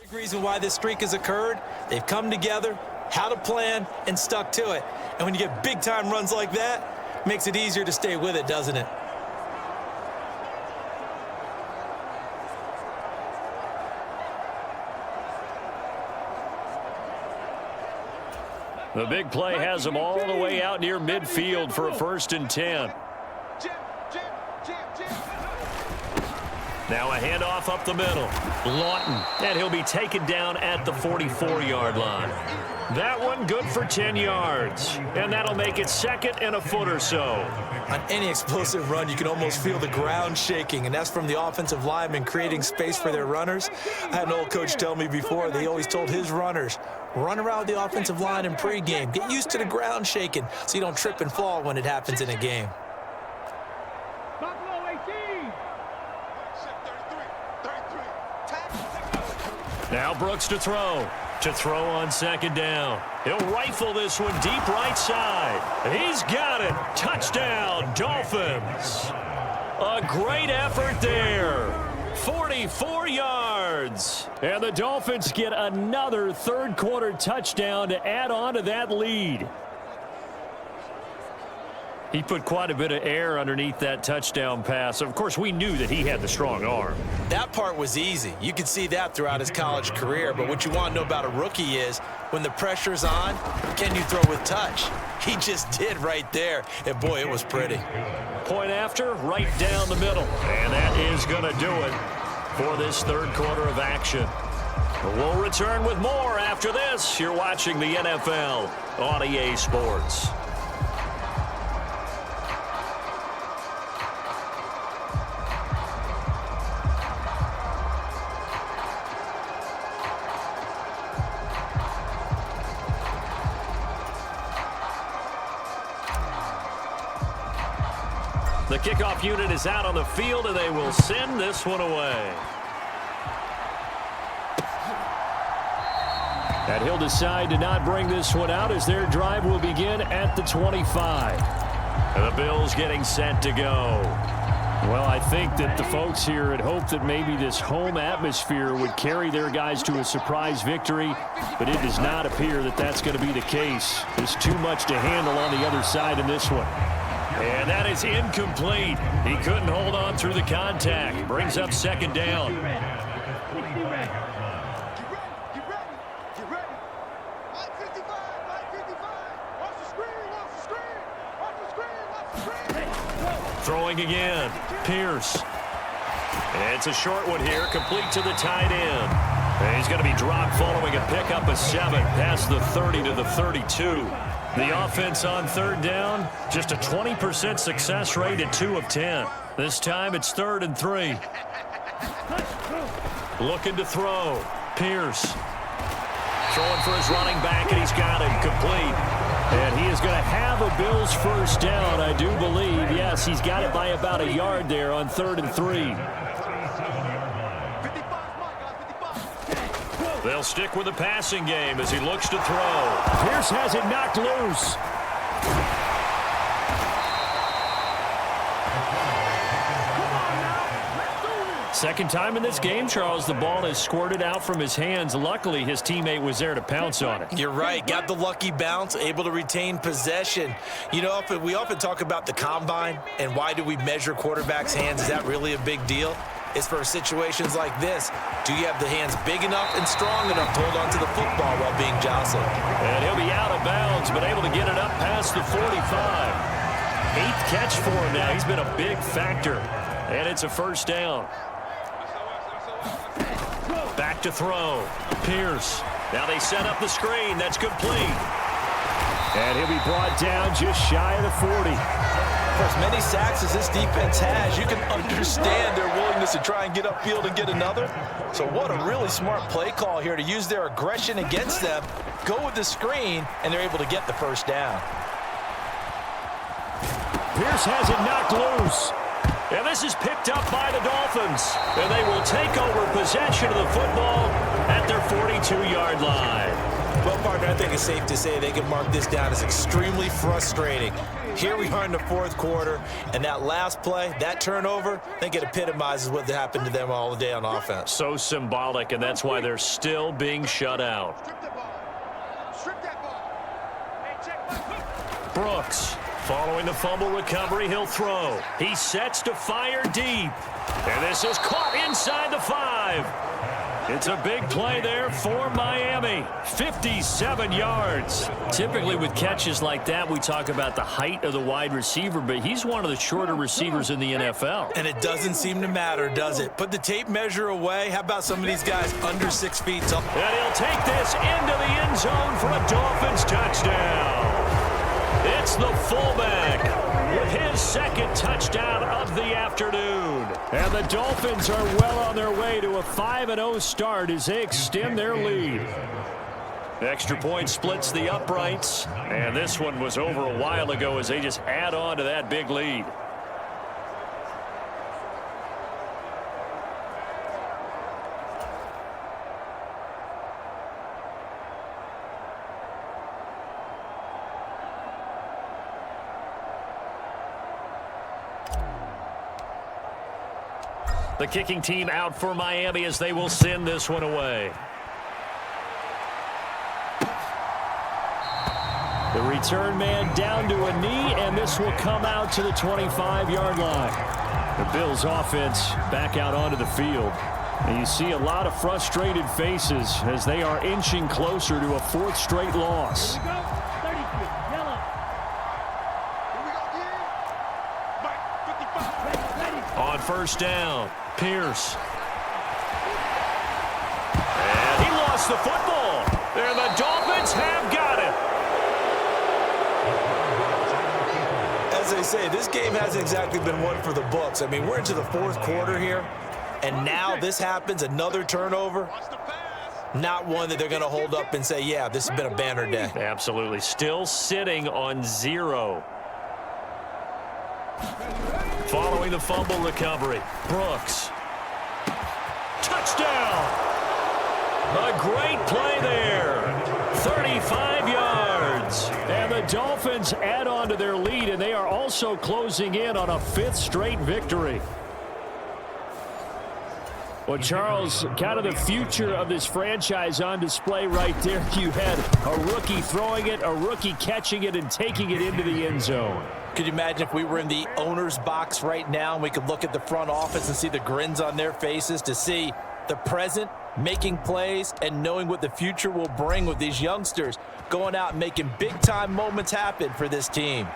Big reason why this streak has occurred, they've come together, had a plan, and stuck to it. And when you get big-time runs like that, it makes it easier to stay with it, doesn't it? The big play has them all the way out near midfield for a 1st and 10. Now a handoff up the middle. Lawton, and he'll be taken down at the 44-yard line. That one good for 10 yards. And that'll make it 2nd and a foot or so. On any explosive run, you can almost feel the ground shaking, and that's from the offensive linemen creating space for their runners. I had an old coach tell me before, they always told his runners, run around the offensive line in pregame. Get used to the ground shaking so you don't trip and fall when it happens in a game. Now Brooks to throw. To throw on 2nd down. He'll rifle this one deep right side. He's got it. Touchdown, Dolphins. A great effort there. 44 yards. And the Dolphins get another third-quarter touchdown to add on to that lead. He put quite a bit of air underneath that touchdown pass. Of course, we knew that he had the strong arm. That part was easy. You could see that throughout his college career. But what you want to know about a rookie is when the pressure's on, can you throw with touch? He just did right there. And, boy, it was pretty. Point after, right down the middle. And that is going to do it for this third quarter of action. We'll return with more after this. You're watching the NFL on EA Sports. The kickoff unit is out on the field, and they will send this one away. And he'll decide to not bring this one out as their drive will begin at the 25. And the Bills getting set to go. Well, I think that the folks here had hoped that maybe this home atmosphere would carry their guys to a surprise victory, but it does not appear that that's going to be the case. There's too much to handle on the other side in this one. And that is incomplete. He couldn't hold on through the contact. Brings up 2nd down. Get ready. Line 55. Watch the screen. Throwing again. Pierce. And it's a short one here, complete to the tight end. And he's going to be dropped following a pickup of 7 past the 30 to the 32. The offense on 3rd down, just a 20% success rate at 2 of 10. This time it's 3rd and 3. Looking to throw. Pierce. Throwing for his running back, and he's got it complete. And he is going to have a Bills first down, I do believe. Yes, he's got it by about a yard there on 3rd and 3. They'll stick with the passing game as he looks to throw. Pierce has it knocked loose. Second time in this game, Charles, the ball has squirted out from his hands. Luckily, his teammate was there to pounce on it. You're right. Got the lucky bounce, able to retain possession. You know, we often talk about the combine and why do we measure quarterbacks' hands. Is that really a big deal? It's for situations like this. Do you have the hands big enough and strong enough to hold on to the football while being jostled? And he'll be out of bounds, but able to get it up past the 45. 8th catch for him now. He's been a big factor. And it's a first down. Back to throw. Pierce. Now they set up the screen. That's complete. And he'll be brought down just shy of the 40. For as many sacks as this defense has, you can understand their willingness to try and get upfield and get another. So what a really smart play call here to use their aggression against them, go with the screen, and they're able to get the first down. Pierce has it knocked loose. And this is picked up by the Dolphins. And they will take over possession of the football at their 42-yard line. Well, partner, I think it's safe to say they can mark this down as extremely frustrating. Here we are in the 4th quarter, and that last play, that turnover, I think it epitomizes what happened to them all day on offense. So symbolic, and that's why they're still being shut out. Strip that ball. Hey, check my hook. Brooks. Following the fumble recovery, he'll throw. He sets to fire deep. And this is caught inside the 5. It's a big play there for Miami. 57 yards. Typically with catches like that, we talk about the height of the wide receiver, but he's one of the shorter receivers in the NFL. And it doesn't seem to matter, does it? Put the tape measure away. How about some of these guys under 6 feet tall? And he'll take this into the end zone for a Dolphins touchdown. It's the fullback with his second touchdown of the afternoon. And the Dolphins are well on their way to a 5-0 start as they extend their lead. Extra point splits the uprights. And this one was over a while ago as they just add on to that big lead. The kicking team out for Miami as they will send this one away. The return man down to a knee, and this will come out to the 25-yard line. The Bills offense back out onto the field. And you see a lot of frustrated faces as they are inching closer to a fourth straight loss. On first down, Pierce. And he lost the football. And the Dolphins have got it. As they say, this game hasn't exactly been one for the books. I mean, we're into the fourth quarter here, and now this happens, another turnover. Not one that they're going to hold up and say, yeah, this has been a banner day. Absolutely. Still sitting on 0. Following the fumble recovery, Brooks. Touchdown! A great play there. 35 yards. And the Dolphins add on to their lead, and they are also closing in on a 5th straight victory. Well, Charles, kind of the future of this franchise on display right there. You had a rookie throwing it, a rookie catching it, and taking it into the end zone. Could you imagine if we were in the owner's box right now and we could look at the front office and see the grins on their faces, to see the present making plays and knowing what the future will bring with these youngsters going out and making big-time moments happen for this team.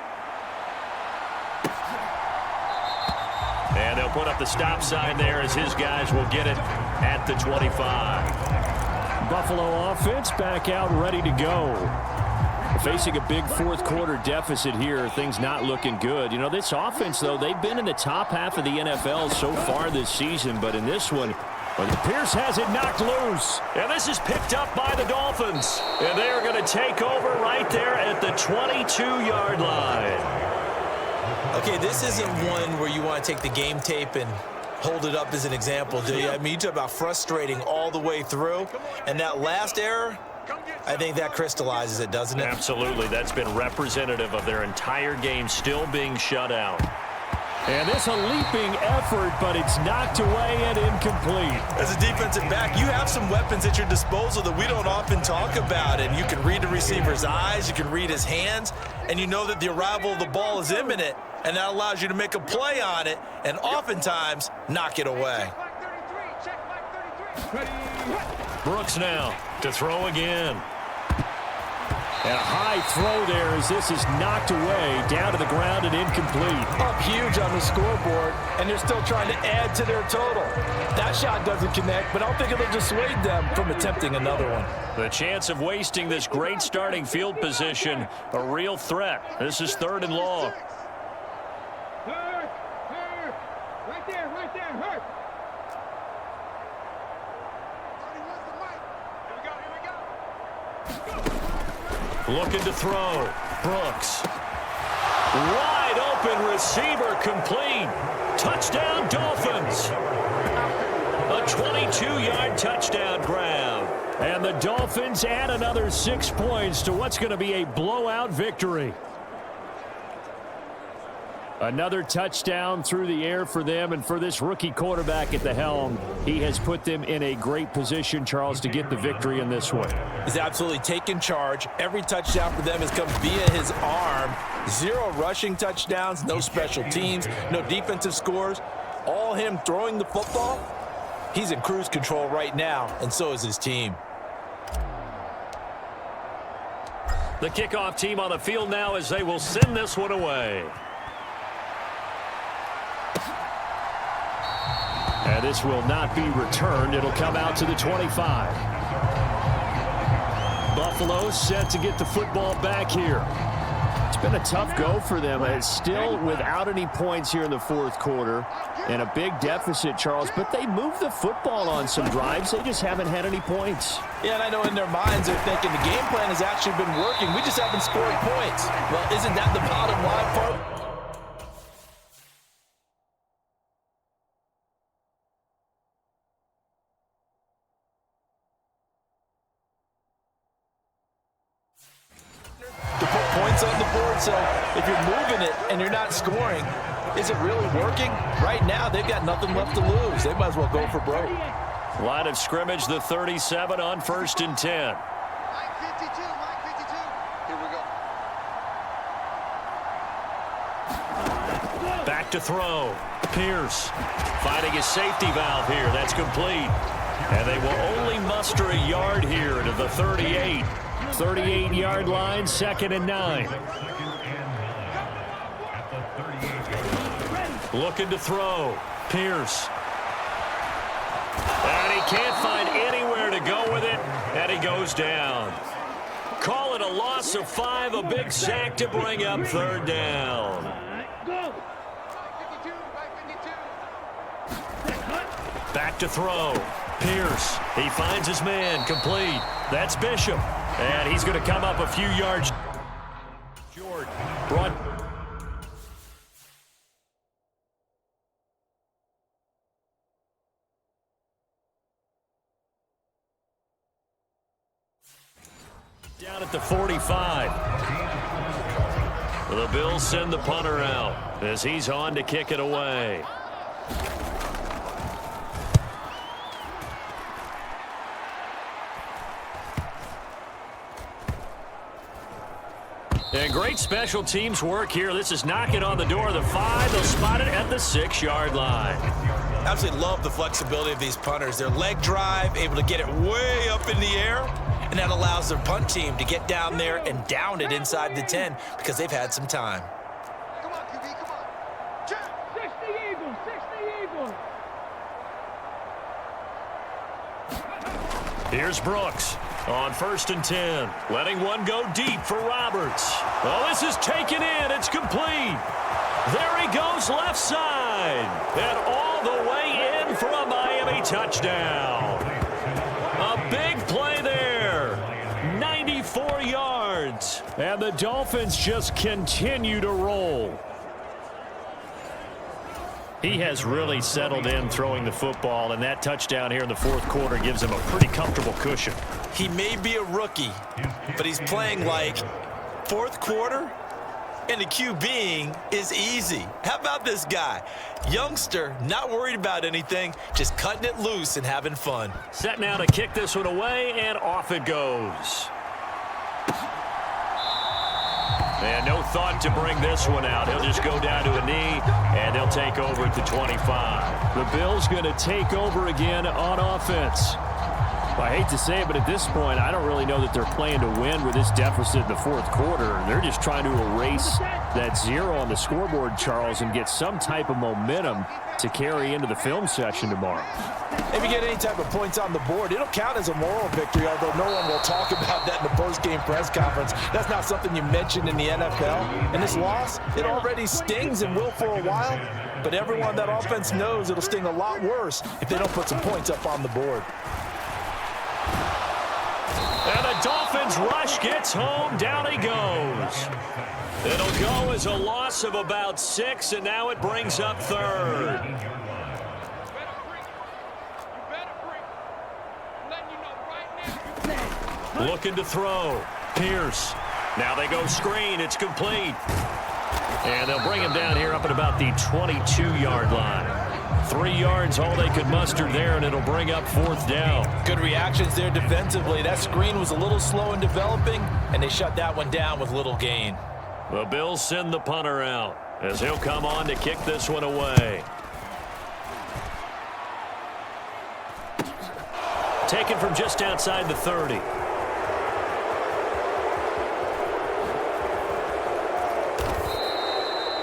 And they'll put up the stop sign there as his guys will get it at the 25. Buffalo offense back out ready to go. Facing a big fourth quarter deficit here, things not looking good. You know, this offense, though, they've been in the top half of the NFL so far this season, but in this one, Pierce has it knocked loose. And this is picked up by the Dolphins. And they are going to take over right there at the 22-yard line. Okay, this isn't one where you want to take the game tape and hold it up as an example, do you? I mean, you talk about frustrating all the way through, and that last error, I think that crystallizes it, doesn't it? Absolutely. That's been representative of their entire game still being shut out. And this a leaping effort, but it's knocked away and incomplete. As a defensive back, you have some weapons at your disposal that we don't often talk about, and you can read the receiver's eyes, you can read his hands, and you know that the arrival of the ball is imminent, and that allows you to make a play on it and oftentimes knock it away. Brooks now to throw again. And a high throw there as this is knocked away, down to the ground and incomplete. Up huge on the scoreboard, and they're still trying to add to their total. That shot doesn't connect, but I don't think it'll dissuade them from attempting another one. The chance of wasting this great starting field position, a real threat. This is 3rd and long. Right there, hurt. Looking to throw. Brooks. Wide open receiver complete. Touchdown Dolphins. A 22-yard touchdown grab. And the Dolphins add another 6 points to what's going to be a blowout victory. Another touchdown through the air for them, and for this rookie quarterback at the helm, he has put them in a great position, Charles, to get the victory in this one. He's absolutely taken charge. Every touchdown for them has come via his arm. 0 rushing touchdowns, no special teams, no defensive scores. All him throwing the football. He's in cruise control right now, and so is his team. The kickoff team on the field now as they will send this one away. And this will not be returned. It'll come out to the 25. Buffalo set to get the football back here. It's been a tough go for them. It's still without any points here in the fourth quarter and a big deficit, Charles, but they moved the football on some drives. They just haven't had any points. Yeah, and I know in their minds they're thinking the game plan has actually been working. We just haven't scored points. Well, isn't that the bottom line, folks? To put points on the board, so if you're moving it and you're not scoring, is it really working? Right now, they've got nothing left to lose. They might as well go for broke. Line of scrimmage, the 37 on 1st and 10. Mike 52, Mike 52. Here we go. Back to throw. Pierce finding his safety valve here. That's complete. And they will only muster a yard here to the 38. 38-yard line, 2nd and 9. Looking to throw. Pierce. And he can't find anywhere to go with it, and he goes down. Call it a loss of 5, a big sack to bring up 3rd down. Back to throw. Pierce. He finds his man. Complete. That's Bishop. And he's going to come up a few yards short. Brought down at the 45. The Bills send the punter out as he's on to kick it away. And great special teams work here. This is knocking on the door of the 5. They'll spot it at the 6-yard line. Absolutely love the flexibility of these punters. Their leg drive, able to get it way up in the air, and that allows their punt team to get down there and down it inside the 10 because they've had some time. Come on, QB, come on. Check. 60 Eagles, 60 Eagles. Here's Brooks on 1st and 10. Letting one go deep for Roberts. Oh, this is taken in. It's complete. There he goes left side. And all the way in for a Miami touchdown. A big play there. 94 yards. And the Dolphins just continue to roll. He has really settled in throwing the football, and that touchdown here in the fourth quarter gives him a pretty comfortable cushion. He may be a rookie, but he's playing like fourth quarter, and the QBing is easy. How about this guy? Youngster, not worried about anything, just cutting it loose and having fun. Set now to kick this one away, and off it goes. And no thought to bring this one out. He'll just go down to a knee, and they'll take over at the 25. The Bills going to take over again on offense. Well, I hate to say it, but at this point, I don't really know that they're playing to win with this deficit in the fourth quarter. They're just trying to erase that 0 on the scoreboard, Charles, and get some type of momentum to carry into the film session tomorrow. If you get any type of points on the board, it'll count as a moral victory, although no one will talk about that in the post-game press conference. That's not something you mentioned in the NFL. And this loss, it already stings and will for a while, but everyone on that offense knows it'll sting a lot worse if they don't put some points up on the board. And the Dolphins rush gets home. Down he goes. It'll go as a loss of about 6, and now it brings up 3rd. Looking to throw. Pierce. Now they go screen. It's complete. And they'll bring him down here up at about the 22-yard line. 3 yards, all they could muster there, and it'll bring up 4th down. Good reactions there defensively. That screen was a little slow in developing, and they shut that one down with little gain. The Bills send the punter out as he'll come on to kick this one away. Taken from just outside the 30.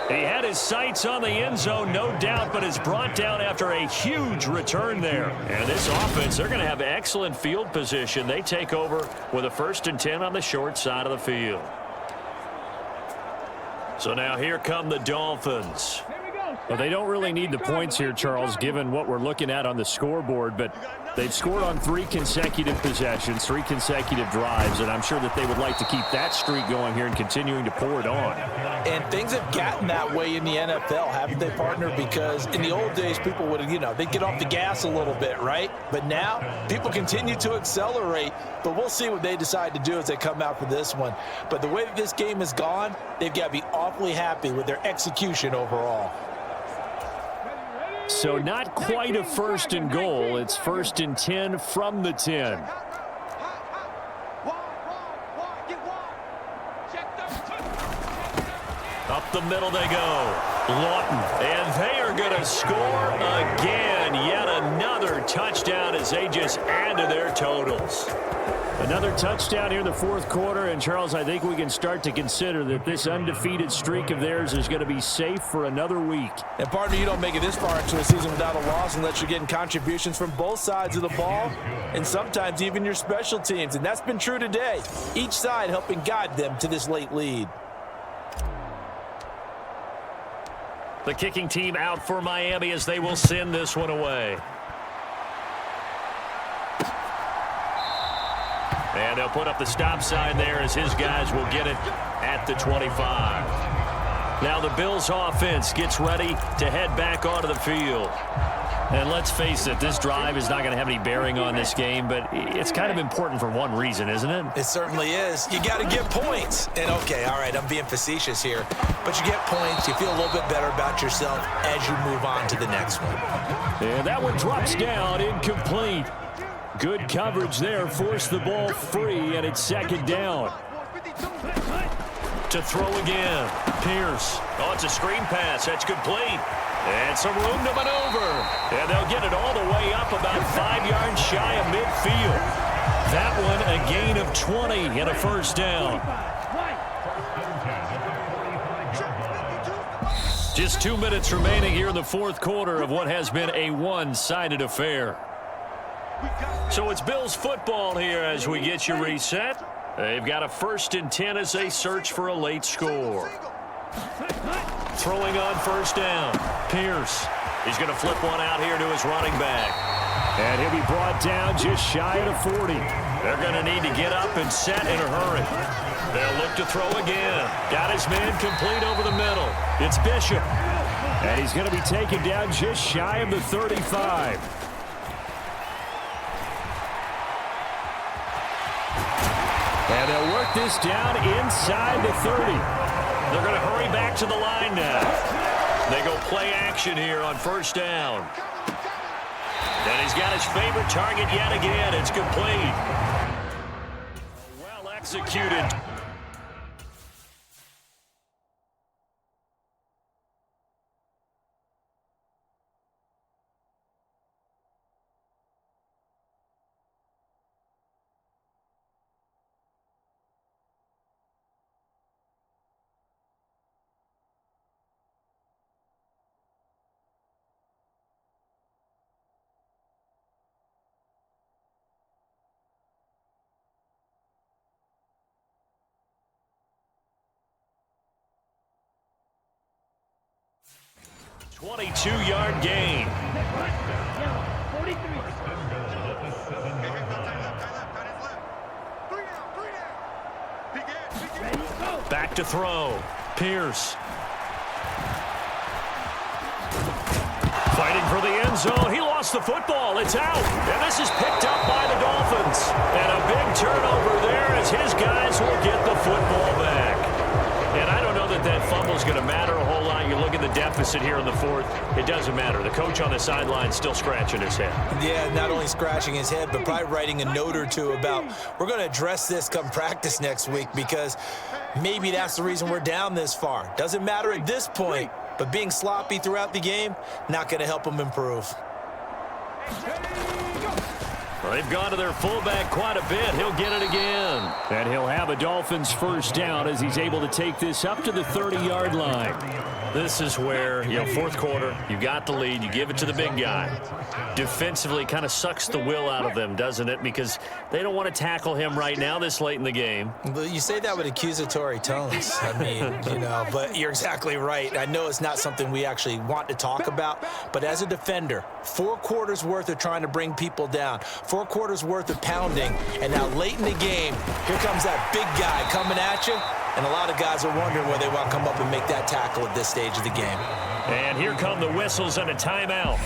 He had his sights on the end zone, no doubt, but is brought down after a huge return there. And this offense, they're going to have excellent field position. They take over with a 1st and 10 on the short side of the field. So now here come the Dolphins. Well, they don't really need the points here, Charles, given what we're looking at on the scoreboard, but they've scored on 3 consecutive possessions, 3 consecutive drives, and I'm sure that they would like to keep that streak going here and continuing to pour it on. And things have gotten that way in the NFL, haven't they, partner? Because in the old days, people would, they'd get off the gas a little bit, right? But now, people continue to accelerate, but we'll see what they decide to do as they come out for this one. But the way that this game has gone, they've got to be awfully happy with their execution overall. So not quite a 1st and goal. It's 1st and 10 from the 10. Up the middle they go. Lawton. And they are going to score again. Yet another touchdown as they just add to their totals. Another touchdown here in the 4th quarter. And, Charles, I think we can start to consider that this undefeated streak of theirs is going to be safe for another week. And, partner, you don't make it this far into a season without a loss unless you're getting contributions from both sides of the ball and sometimes even your special teams. And that's been true today. Each side helping guide them to this late lead. The kicking team out for Miami as they will send this one away. And they'll put up the stop sign there as his guys will get it at the 25. Now the Bills offense gets ready to head back onto the field. And let's face it, this drive is not going to have any bearing on this game, but it's kind of important for one reason, isn't it? It certainly is. You got to get points. And, okay, all right, I'm being facetious here. But you get points, you feel a little bit better about yourself as you move on to the next one. And that one drops down, incomplete. Good coverage there, forced the ball free, and it's 2nd down. To throw again, Pierce. Oh, it's a screen pass. That's complete. And some room to maneuver. And they'll get it all the way up about 5 yards shy of midfield. That one a gain of 20 and a 1st down. Just 2 minutes remaining here in the 4th quarter of what has been a one-sided affair. So it's Bills football here as we get you reset. They've got a 1st and 10 as they search for a late score. Throwing on 1st down. Pierce. He's going to flip one out here to his running back. And he'll be brought down just shy of the 40. They're going to need to get up and set in a hurry. They'll look to throw again. Got his man complete over the middle. It's Bishop. And he's going to be taken down just shy of the 35. And they'll work this down inside the 30. They're going to hurry back to the line now. They go play action here on 1st down. And he's got his favorite target yet again. It's complete. Well executed. .22-yard gain. Back to throw. Pierce. Fighting for the end zone. He lost the football. It's out. And this is picked up by the Dolphins. And a big turnover there as his guys will get the football back. And I don't know that that fumble is going to matter a whole lot. You look at the deficit here in the 4th. It doesn't matter. The coach on the sideline still scratching his head. Yeah, not only scratching his head, but probably writing a note or two about we're going to address this come practice next week because maybe that's the reason we're down this far. Doesn't matter at this point, but being sloppy throughout the game, not going to help them improve. Well, they've gone to their fullback quite a bit. He'll get it again. And he'll have a Dolphins first down as he's able to take this up to the 30-yard line. This is where, fourth quarter, you got the lead, you give it to the big guy. Defensively kind of sucks the will out of them, doesn't it? Because they don't want to tackle him right now this late in the game. But you say that with accusatory tones. I mean, but you're exactly right. I know it's not something we actually want to talk about, but as a defender, 4 quarters worth of trying to bring people down, 4 quarters worth of pounding, and now late in the game, here comes that big guy coming at you, and a lot of guys are wondering whether they want to come up and make that tackle at this stage of the game. And here come the whistles and a timeout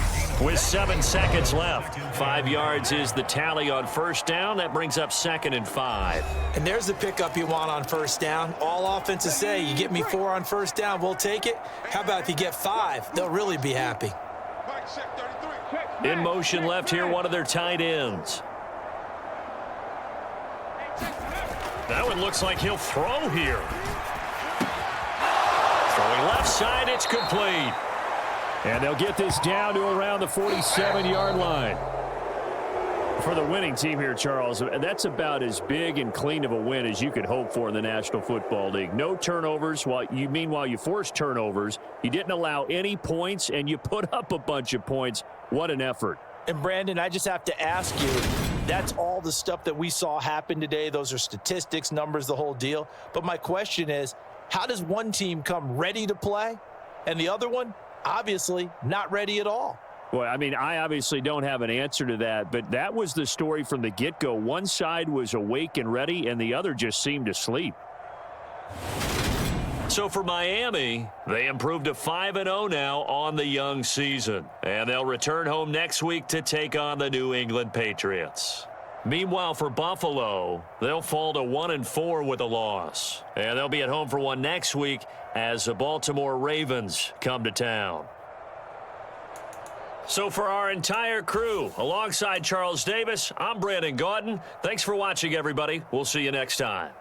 with 7 seconds left. 5 yards is the tally on first down. That brings up 2nd and 5. And there's the pickup you want on first down. All offenses say, you get me 4 on first down, we'll take it. How about if you get 5? They'll really be happy. In motion left here, one of their tight ends. That one looks like he'll throw here. Throwing left side, it's complete. And they'll get this down to around the 47-yard line. For the winning team here, Charles, that's about as big and clean of a win as you could hope for in the National Football League. No turnovers. Meanwhile, you forced turnovers. You didn't allow any points, and you put up a bunch of points. What an effort. And, Brandon, I just have to ask you, that's all the stuff that we saw happen today. Those are statistics, numbers, the whole deal. But my question is, how does one team come ready to play and the other one, obviously, not ready at all? Well, I mean, I obviously don't have an answer to that, but that was the story from the get-go. One side was awake and ready, and the other just seemed to sleep. So for Miami, they improved to 5-0 now on the young season. And they'll return home next week to take on the New England Patriots. Meanwhile, for Buffalo, they'll fall to 1-4 with a loss. And they'll be at home for one next week as the Baltimore Ravens come to town. So for our entire crew, alongside Charles Davis, I'm Brandon Gaudin. Thanks for watching, everybody. We'll see you next time.